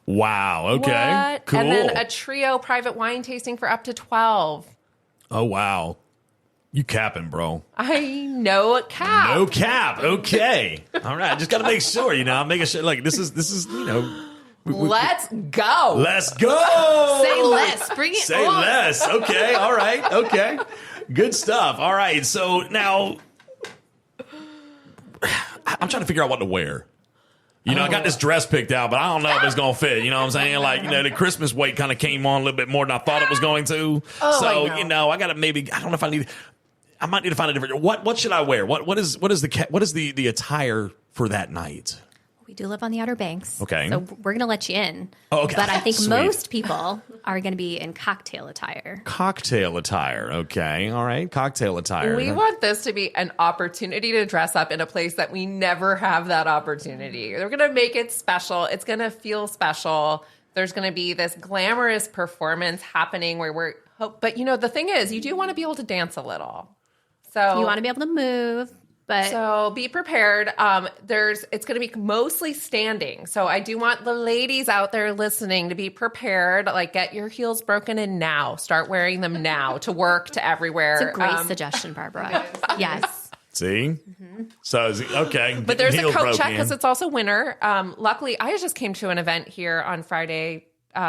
S2: Wow. Okay.
S3: What?
S2: Cool.
S3: And then a trio private wine tasting for up to 12.
S2: Oh, wow. You capping, bro.
S3: I know a cap.
S2: No cap. Okay. All right. Just got to make sure, I'm making sure. Like, this is
S3: Let's go.
S2: Let's go.
S5: Say less. Bring it
S2: Say
S5: on.
S2: less. Okay. All right. Okay. Good stuff. All right. So now I'm trying to figure out what to wear. I got this dress picked out, but I don't know if it's going to fit. You know what I'm saying? Like, the Christmas weight kind of came on a little bit more than I thought it was going to. So, I got to I don't know if I might need to find a different, what should I wear? What is the attire for that night?
S4: We do live on the Outer Banks.
S2: Okay.
S4: So we're going to let you in.
S2: Oh, okay.
S4: But I think
S2: Sweet.
S4: most people are going to be in cocktail attire.
S2: Cocktail attire. Okay. All right. Cocktail attire.
S3: We want this to be an opportunity to dress up in a place that we never have that opportunity. We're going to make it special. It's going to feel special. There's going to be this glamorous performance happening where but the thing is, you do want to be able to dance a little. So
S4: You want to be able to move.
S3: So be prepared. It's going to be mostly standing. So I do want the ladies out there listening to be prepared. Like, get your heels broken in now. Start wearing them now to work, to everywhere.
S4: It's a great suggestion, Barbara. Yes.
S2: See? Mm-hmm. So, okay.
S3: But there's a coat check because it's also winter. Luckily, I just came to an event here on Friday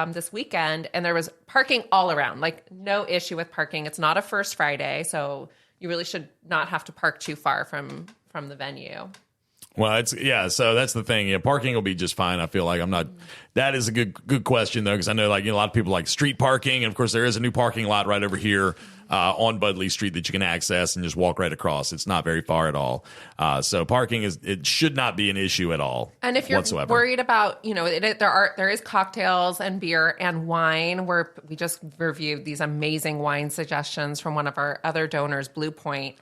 S3: this weekend, and there was parking all around. Like, no issue with parking. It's not a first Friday, so you really should not have to park too far from the venue.
S2: Well, so that's the thing. Yeah, parking will be just fine. I feel like that is a good question though, because I know a lot of people like street parking, and of course there is a new parking lot right over here on Budleigh Street that you can access and just walk right across. It's not very far at all. So parking it should not be an issue at all.
S3: And if you're
S2: whatsoever.
S3: worried about, there is cocktails and beer and wine. We just reviewed these amazing wine suggestions from one of our other donors, Blue Point.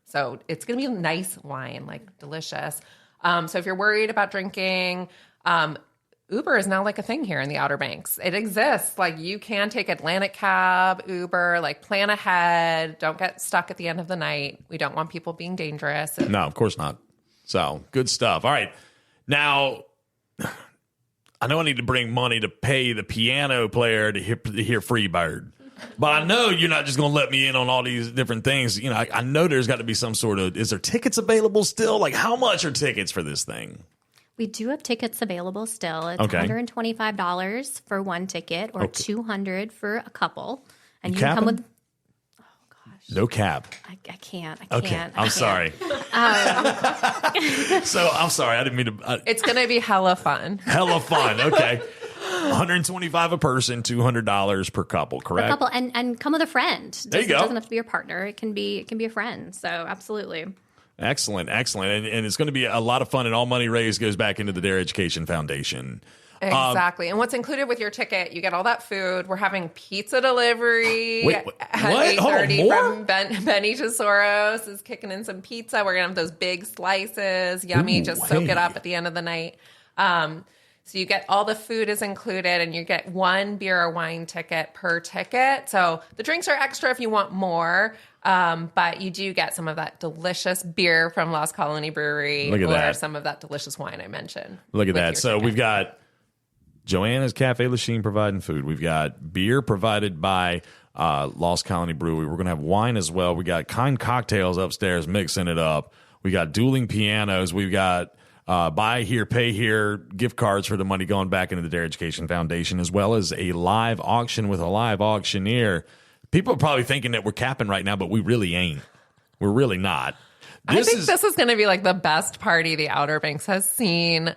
S3: So it's going to be nice wine, like delicious. So if you're worried about drinking, Uber is now like a thing here in the Outer Banks. It exists. Like, you can take Atlantic Cab, Uber, like, plan ahead. Don't get stuck at the end of the night. We don't want people being dangerous.
S2: No, of course not. So good stuff. All right. Now, I know I need to bring money to pay the piano player to hear Freebird. But I know you're not just going to let me in on all these different things. I know there's got to be some sort of, is there tickets available still? Like, how much are tickets for this thing?
S4: We do have tickets available still. It's
S2: Okay.
S4: $125 for one ticket or $200 for a couple. And you
S2: cap
S4: can come
S2: 'em?
S4: with...
S2: No cap.
S4: I can't.
S2: Okay. I'm sorry. So I'm sorry. I didn't mean to.
S3: It's going to be hella fun.
S2: Hella fun. Okay. $125 a person, $200 per couple, correct?
S4: A couple and come with a friend.
S2: There you go.
S4: It doesn't have to be your partner. It can be a friend. So absolutely.
S2: Excellent. And it's going to be a lot of fun, and all money raised goes back into the Dare Education Foundation.
S3: Exactly. And what's included with your ticket, you get all that food. We're having pizza delivery
S2: Wait,
S3: at
S2: what? Hold on,
S3: 8:30
S2: more?
S3: from Benny Tesoros is kicking in some pizza. We're going to have those big slices. Yummy.
S2: Ooh,
S3: just soak
S2: hey.
S3: it up at the end of the night. So you get all the food is included, and you get one beer or wine ticket per ticket. So the drinks are extra if you want more, but you do get some of that delicious beer from Lost Colony Brewery
S2: Look at
S3: or
S2: that.
S3: some of that delicious wine I mentioned.
S2: Look at
S3: with
S2: that.
S3: your
S2: So
S3: ticket.
S2: we've got Joanna's Cafe Lachine providing food. We've got beer provided by Lost Colony Brewery. We're going to have wine as well. We got Kind Cocktails upstairs mixing it up. We got Dueling Pianos. We've got buy here, pay here gift cards for the money going back into the Dare Education Foundation, as well as a live auction with a live auctioneer. People are probably thinking that we're capping right now, but we really ain't. We're really not.
S3: I think this is going to be like the best party the Outer Banks has seen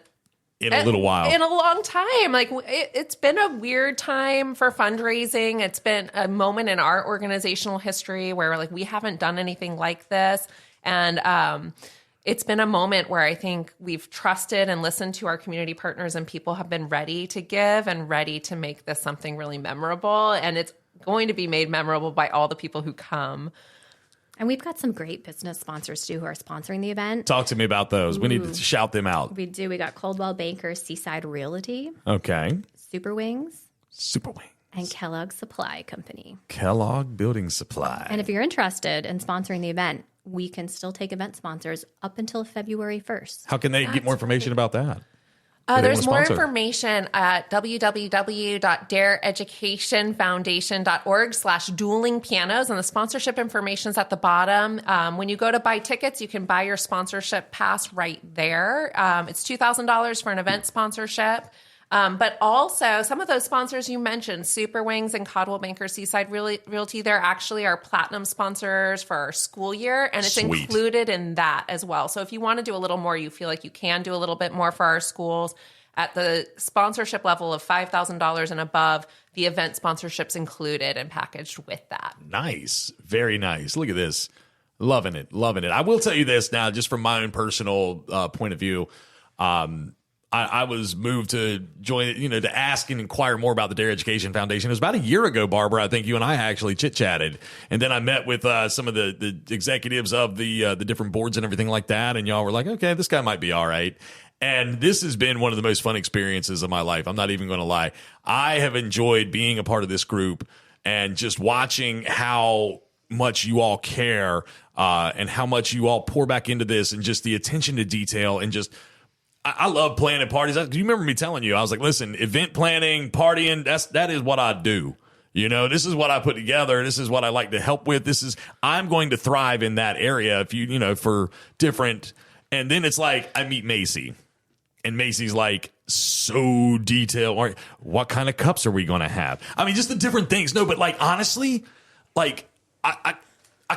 S2: in a little while.
S3: in a long time. Like, it's been a weird time for fundraising. It's been a moment in our organizational history where, like, we haven't done anything like this. And it's been a moment where I think we've trusted and listened to our community partners, and people have been ready to give and ready to make this something really memorable. And it's going to be made memorable by all the people who come.
S4: And we've got some great business sponsors too who are sponsoring the event.
S2: Talk to me about those. We need to shout them out.
S4: We do. We got Coldwell Banker Seaside Realty,
S2: Okay.
S4: Super Wings,
S2: Super Wing.
S4: and Kellogg Supply Company.
S2: Kellogg Building Supply.
S4: And if you're interested in sponsoring the event, we can still take event sponsors up until February 1st.
S2: How can they get more information about that?
S3: There's more information at www.dareeducationfoundation.org/dueling pianos, and the sponsorship information is at the bottom. When you go to buy tickets, you can buy your sponsorship pass right there. It's $2,000 for an event sponsorship. But also some of those sponsors you mentioned, Super Wings and Caldwell Banker Seaside Realty, they're actually our platinum sponsors for our school year, and it's included in that as well. So if you want to do a little more, you feel like you can do a little bit more for our schools at the sponsorship level of $5,000 and above, the event sponsorship's included and packaged with that.
S2: Nice. Very nice. Look at this. Loving it. Loving it. I will tell you this now, just from my own personal point of view. I was moved to join, to ask and inquire more about the Dare Education Foundation. It was about a year ago, Barbara. I think you and I actually chit-chatted. And then I met with some of the executives of the different boards and everything like that. And y'all were like, okay, this guy might be all right. And this has been one of the most fun experiences of my life. I'm not even going to lie. I have enjoyed being a part of this group and just watching how much you all care and how much you all pour back into this, and just the attention to detail, and just I love planning parties. Do you remember me telling you? I was like, listen, event planning, partying, that is what I do. This is what I put together. This is what I like to help with. I'm going to thrive in that area for different. And then it's like, I meet Macey, and Macey's like, so detailed. What kind of cups are we going to have? I mean, just the different things. No, but honestly, I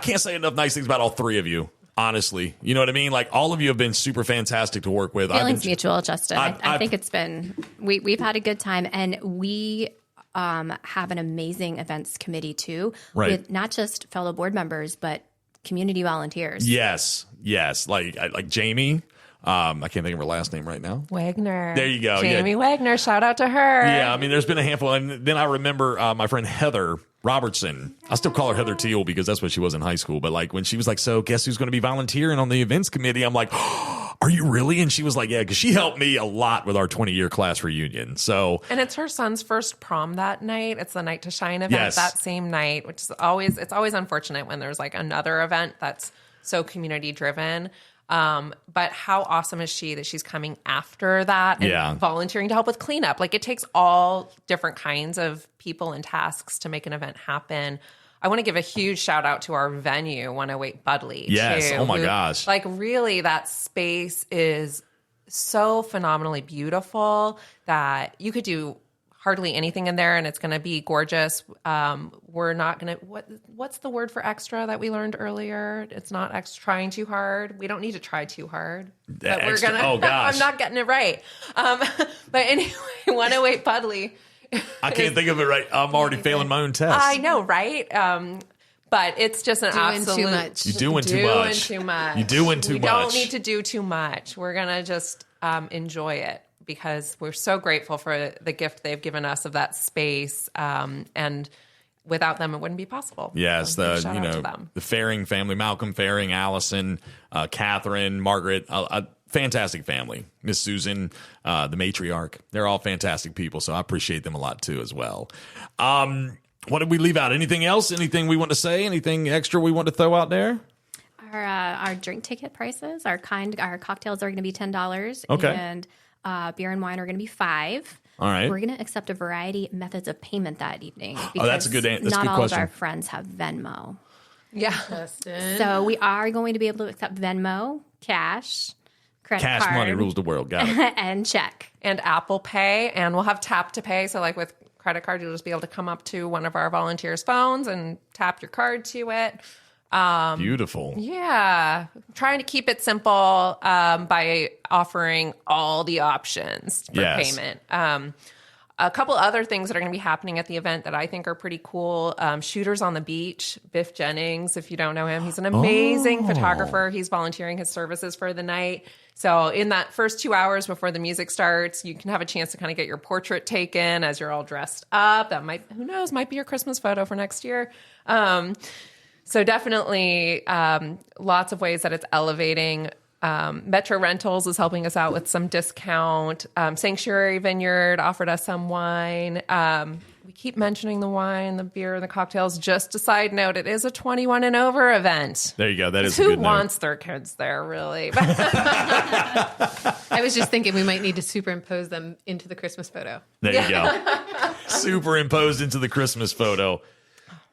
S2: can't say enough nice things about all three of you. Honestly, you know what I mean? All of you have been super fantastic to work with.
S4: Feelings mutual, Justin. I think it's been, we've had a good time, and we have an amazing events committee too, with not just fellow board members, but community volunteers.
S2: Yes. Like Jamie. I can't think of her last name right now.
S3: Wagner.
S2: There you go.
S3: Jamie Wagner. Shout out to her.
S2: Yeah, I mean, there's been a handful. And then I remember my friend Heather Robertson. I still call her Heather Teal because that's what she was in high school. But when she was like, so guess who's going to be volunteering on the events committee? I'm like, oh, are you really? And she was like, yeah, because she helped me a lot with our 20-year class reunion. So,
S3: and it's her son's first prom that night. It's the Night to Shine event that same night, which is always unfortunate when there's another event that's so community driven. But how awesome is she that she's coming after that and volunteering to help with cleanup? It takes all different kinds of people and tasks to make an event happen. I want to give a huge shout out to our venue, 108 Budleigh.
S2: Yes. Oh my gosh.
S3: Really, that space is so phenomenally beautiful that you could do hardly anything in there, and it's going to be gorgeous. We're not going to, what's the word for extra that we learned earlier? It's not trying too hard. We don't need to try too hard. But we're going to, oh gosh. I'm not getting it right. But anyway, 108 Budleigh.
S2: I can't think of it right. I'm already failing my own test.
S3: I know, right? But it's just an absolute.
S5: Too much.
S2: You're doing too much. You're doing too much.
S3: We don't need to do too much. We're going to just enjoy it, because we're so grateful for the gift they've given us of that space. And without them, it wouldn't be possible.
S2: Yes,
S3: so
S2: the Faring family, Malcolm Faring, Allison, Catherine, Margaret, a fantastic family. Miss Susan, the matriarch. They're all fantastic people, so I appreciate them a lot too as well. What did we leave out? Anything else? Anything we want to say? Anything extra we want to throw out there?
S4: Our drink ticket prices, our cocktails are going to be $10.
S2: Okay.
S4: And beer and wine are going to be $5.
S2: All right.
S4: We're going to accept a variety of methods of payment that evening.
S2: That's a good question.
S4: Not all of our friends have Venmo.
S3: Yeah.
S4: So we are going to be able to accept Venmo, cash, credit card.
S2: Cash money rules the world. Got it.
S4: And check.
S3: And Apple Pay. And we'll have tap to pay. So with credit card, you'll just be able to come up to one of our volunteers' phones and tap your card to it.
S2: Beautiful.
S3: Yeah. Trying to keep it simple by offering all the options for payment. A couple other things that are going to be happening at the event that I think are pretty cool. Shooters on the Beach, Biff Jennings, if you don't know him, he's an amazing photographer. He's volunteering his services for the night. So in that first 2 hours before the music starts, you can have a chance to kind of get your portrait taken as you're all dressed up. That might, who knows, might be your Christmas photo for next year. So definitely lots of ways that it's elevating. Metro Rentals is helping us out with some discount. Sanctuary Vineyard offered us some wine. We keep mentioning the wine, the beer, the cocktails. Just a side note, it is a 21 and over event.
S2: There you go. That is a good
S3: Who
S2: note.
S3: wants their kids there, really? And
S5: I was just thinking we might need to superimpose them into the Christmas photo.
S2: There you go. Superimposed into the Christmas photo.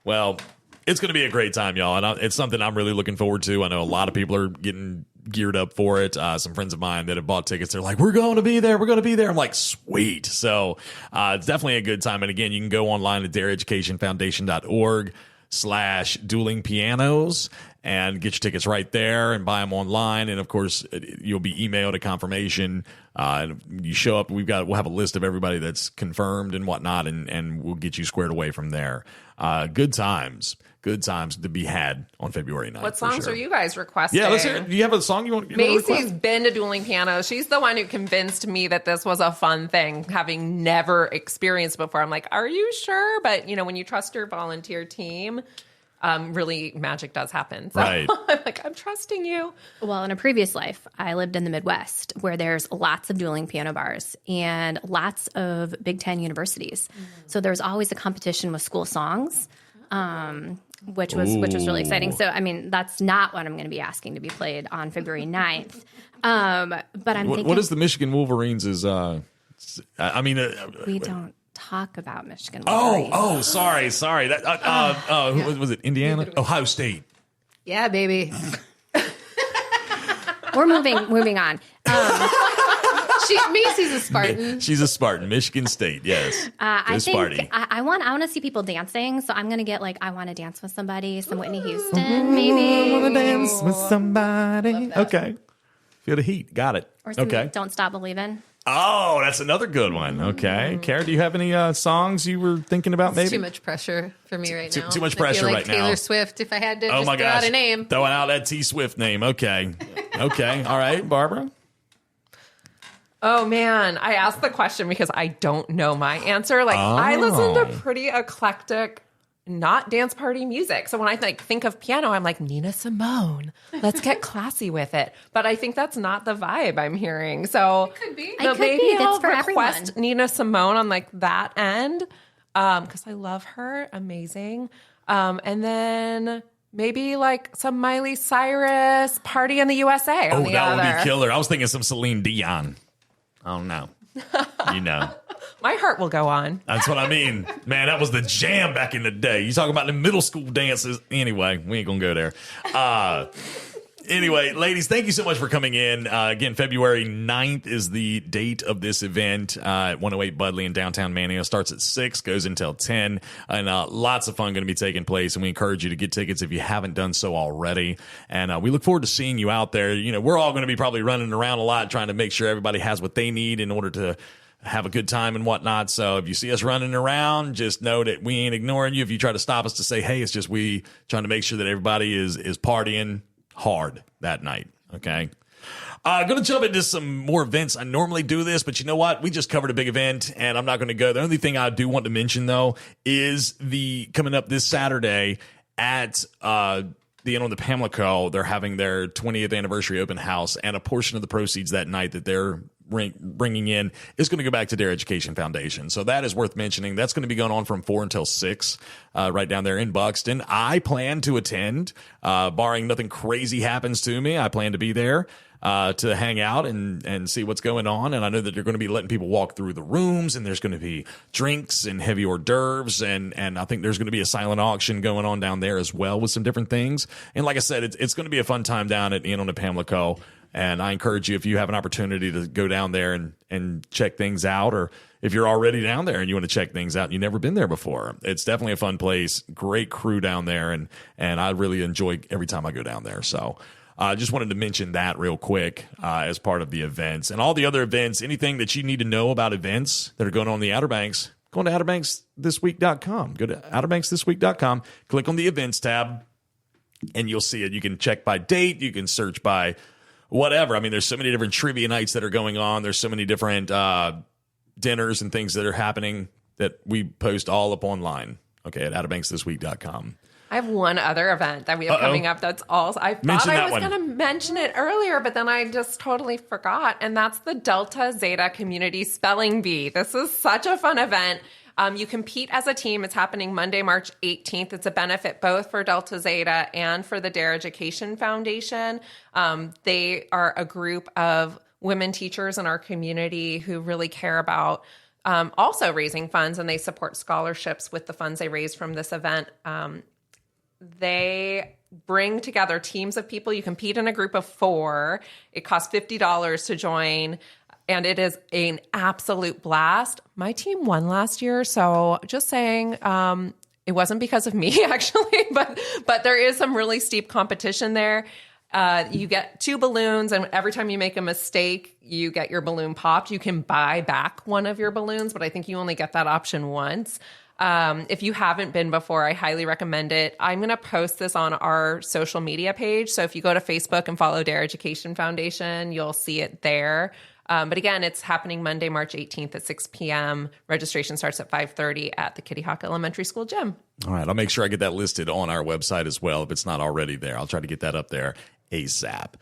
S2: Well, it's going to be a great time, y'all. And it's something I'm really looking forward to. I know a lot of people are getting geared up for it. Some friends of mine that have bought tickets, they're like, we're going to be there. We're going to be there. I'm like, sweet. So it's definitely a good time. And again, you can go online at DareEducationFoundation.org/Dueling Pianos and get your tickets right there and buy them online. And of course, you'll be emailed a confirmation. And you show up. We'll have a list of everybody that's confirmed and whatnot, and we'll get you squared away from there. Good times to be had on February 9th.
S3: What songs are you guys requesting?
S2: Yeah, let's hear it. Do you have a song you want to
S3: Macey's been to Dueling Pianos. She's the one who convinced me that this was a fun thing, having never experienced before. I'm like, are you sure? But, when you trust your volunteer team, really magic does happen. So
S2: right.
S3: I'm like, I'm trusting you.
S4: Well, in a previous life, I lived in the Midwest where there's lots of dueling piano bars and lots of Big Ten universities. So there's always a competition with school songs. Which was really exciting. So, that's not what I'm going to be asking to be played on February 9th. But I'm thinking...
S2: What is the Michigan Wolverines is...
S4: we don't talk about Michigan Wolverines.
S2: Oh, sorry. Who was it? Indiana? Ohio State.
S5: Yeah, baby.
S4: We're moving on.
S5: Macy's a Spartan.
S2: She's a Spartan. Michigan State, yes.
S4: I think I want to see people dancing, so I'm going to get I want to dance with somebody, some Whitney Houston, maybe.
S2: I want to dance with somebody. Okay. Feel the heat. Got it.
S4: Or some
S2: okay.
S4: Don't Stop Believin'.
S2: Oh, that's another good one. Okay. Kara, do you have any songs you were thinking about maybe?
S5: Too much pressure for me right now.
S2: Too much pressure right now.
S5: Taylor Swift, if I had to just throw out a name.
S2: Throwing out that T Swift name. Okay. Okay. All right, Barbara?
S3: Oh, man. I asked the question because I don't know my answer. I listen to pretty eclectic, not dance party music. So when I think of piano, I'm like, Nina Simone. Let's get classy with it. But I think that's not the vibe I'm hearing. So
S5: it could be.
S3: Maybe I'll
S4: for
S3: request
S4: everyone.
S3: Nina Simone on that end because I love her. Amazing. And then... maybe some Miley Cyrus, Party in the USA.
S2: Oh, that would be killer. I was thinking some Celine Dion. Oh, no.
S3: My heart will go on.
S2: That's what I mean. Man, that was the jam back in the day. You talk about the middle school dances. Anyway, we ain't going to go there. Anyway, ladies, thank you so much for coming in. Again, February 9th is the date of this event at 108 Budleigh in Downtown Manteo. Starts at 6, goes until 10, and lots of fun going to be taking place, and we encourage you to get tickets if you haven't done so already. And we look forward to seeing you out there. We're all going to be probably running around a lot trying to make sure everybody has what they need in order to have a good time and whatnot. So if you see us running around, just know that we ain't ignoring you. If you try to stop us to say, hey, it's just we trying to make sure that everybody is partying hard that night. Okay. Going to jump into some more events. I normally do this, but you know what? We just covered a big event and I'm not going to go. The only thing I do want to mention though is the coming up this Saturday at, the Inn on the Pamlico. They're having their 20th anniversary open house, and a portion of the proceeds that night that they're bringing in is going to go back to Dare Education Foundation. So that is worth mentioning. That's going to be going on from 4 until 6, right down there in Buxton. I plan to attend, barring nothing crazy happens to me. I plan to be there to hang out and see what's going on. And I know that they're going to be letting people walk through the rooms, and there's going to be drinks and heavy hors d'oeuvres. And I think there's going to be a silent auction going on down there as well with some different things. And like I said, it's going to be a fun time down at Inn on the Pamlico. And I encourage you, if you have an opportunity to go down there and check things out, or if you're already down there and you want to check things out and you've never been there before, it's definitely a fun place. Great crew down there. And I really enjoy every time I go down there. So I just wanted to mention that real quick as part of the events. And all the other events, anything that you need to know about events that are going on in the Outer Banks, go on to OuterBanksThisWeek.com. Go to OuterBanksThisWeek.com, click on the events tab, and you'll see it. You can check by date. You can search by whatever. I mean, there's so many different trivia nights that are going on. There's so many different dinners and things that are happening that we post all up online. Okay, at OuterBanksThisWeek.com.
S3: I have one other event that we have coming up. That's all. I thought I was going to mention it earlier, but then I just totally forgot. And that's the Delta Zeta Community Spelling Bee. This is such a fun event. You compete as a team. It's happening Monday, March 18th. It's a benefit both for Delta Zeta and for the Dare Education Foundation. They are a group of women teachers in our community who really care about also raising funds, and they support scholarships with the funds they raise from this event. They bring together teams of people. You compete in a group of 4. It costs $50 to join, and it is an absolute blast. My team won last year, so just saying, it wasn't because of me actually, but there is some really steep competition there. You get 2 balloons, and every time you make a mistake, you get your balloon popped. You can buy back one of your balloons, but I think you only get that option once. If you haven't been before, I highly recommend it. I'm going to post this on our social media page. So if you go to Facebook and follow Dare Education Foundation, you'll see it there. But again, it's happening Monday, March 18th at 6 p.m. Registration starts at 5:30 at the Kitty Hawk Elementary School gym.
S2: All right. I'll make sure I get that listed on our website as well if it's not already there. I'll try to get that up there ASAP.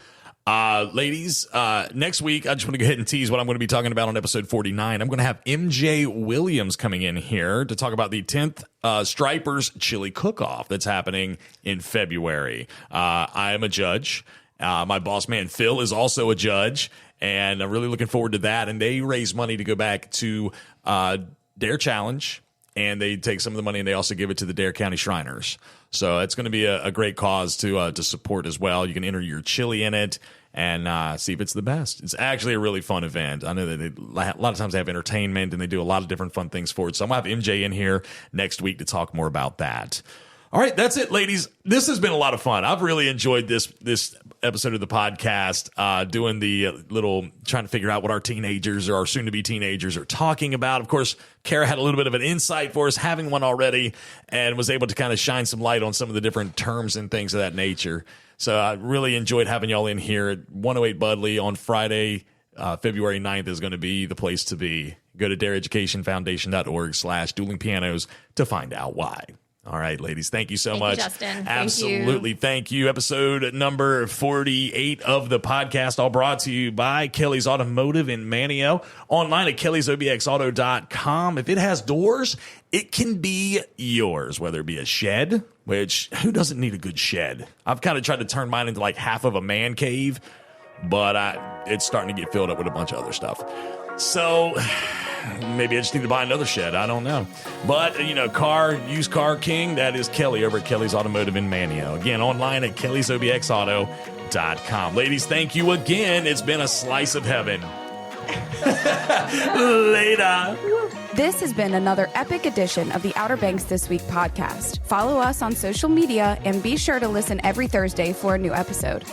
S2: Ladies, next week, I just want to go ahead and tease what I'm going to be talking about on episode 49. I'm going to have MJ Williams coming in here to talk about the 10th Stripers Chili Cook-Off that's happening in February. I am a judge. My boss man, Phil, is also a judge, and I'm really looking forward to that. And they raise money to go back to Dare Challenge, and they take some of the money and they also give it to the Dare County Shriners. So it's going to be a great cause to support as well. You can enter your chili in it and see if it's the best. It's actually a really fun event. I know that a lot of times they have entertainment and they do a lot of different fun things for it. So I'm going to have MJ in here next week to talk more about that. All right, that's it, ladies. This has been a lot of fun. I've really enjoyed this episode of the podcast, doing the trying to figure out what our teenagers or our soon-to-be teenagers are talking about. Of course, Kara had a little bit of an insight for us, having one already, and was able to kind of shine some light on some of the different terms and things of that nature. So I really enjoyed having y'all in here at 108 Budleigh on Friday. February 9th is going to be the place to be. Go to dareeducationfoundation.org/dueling pianos to find out why. All right, ladies, thank you so much.
S4: Thank you, Justin.
S2: Absolutely. Thank you. Episode number 48 of the podcast, all brought to you by Kelly's Automotive in Manteo. Online at kellysobxauto.com. If it has doors, it can be yours, whether it be a shed, which who doesn't need a good shed? I've kind of tried to turn mine into like half of a man cave, but it's starting to get filled up with a bunch of other stuff. So maybe I just need to buy another shed. I don't know. But, used car king, that is Kelly over at Kelly's Automotive in Manteo. Again, online at kellysobxauto.com. Ladies, thank you again. It's been a slice of heaven. Later.
S1: This has been another epic edition of the Outer Banks This Week podcast. Follow us on social media and be sure to listen every Thursday for a new episode.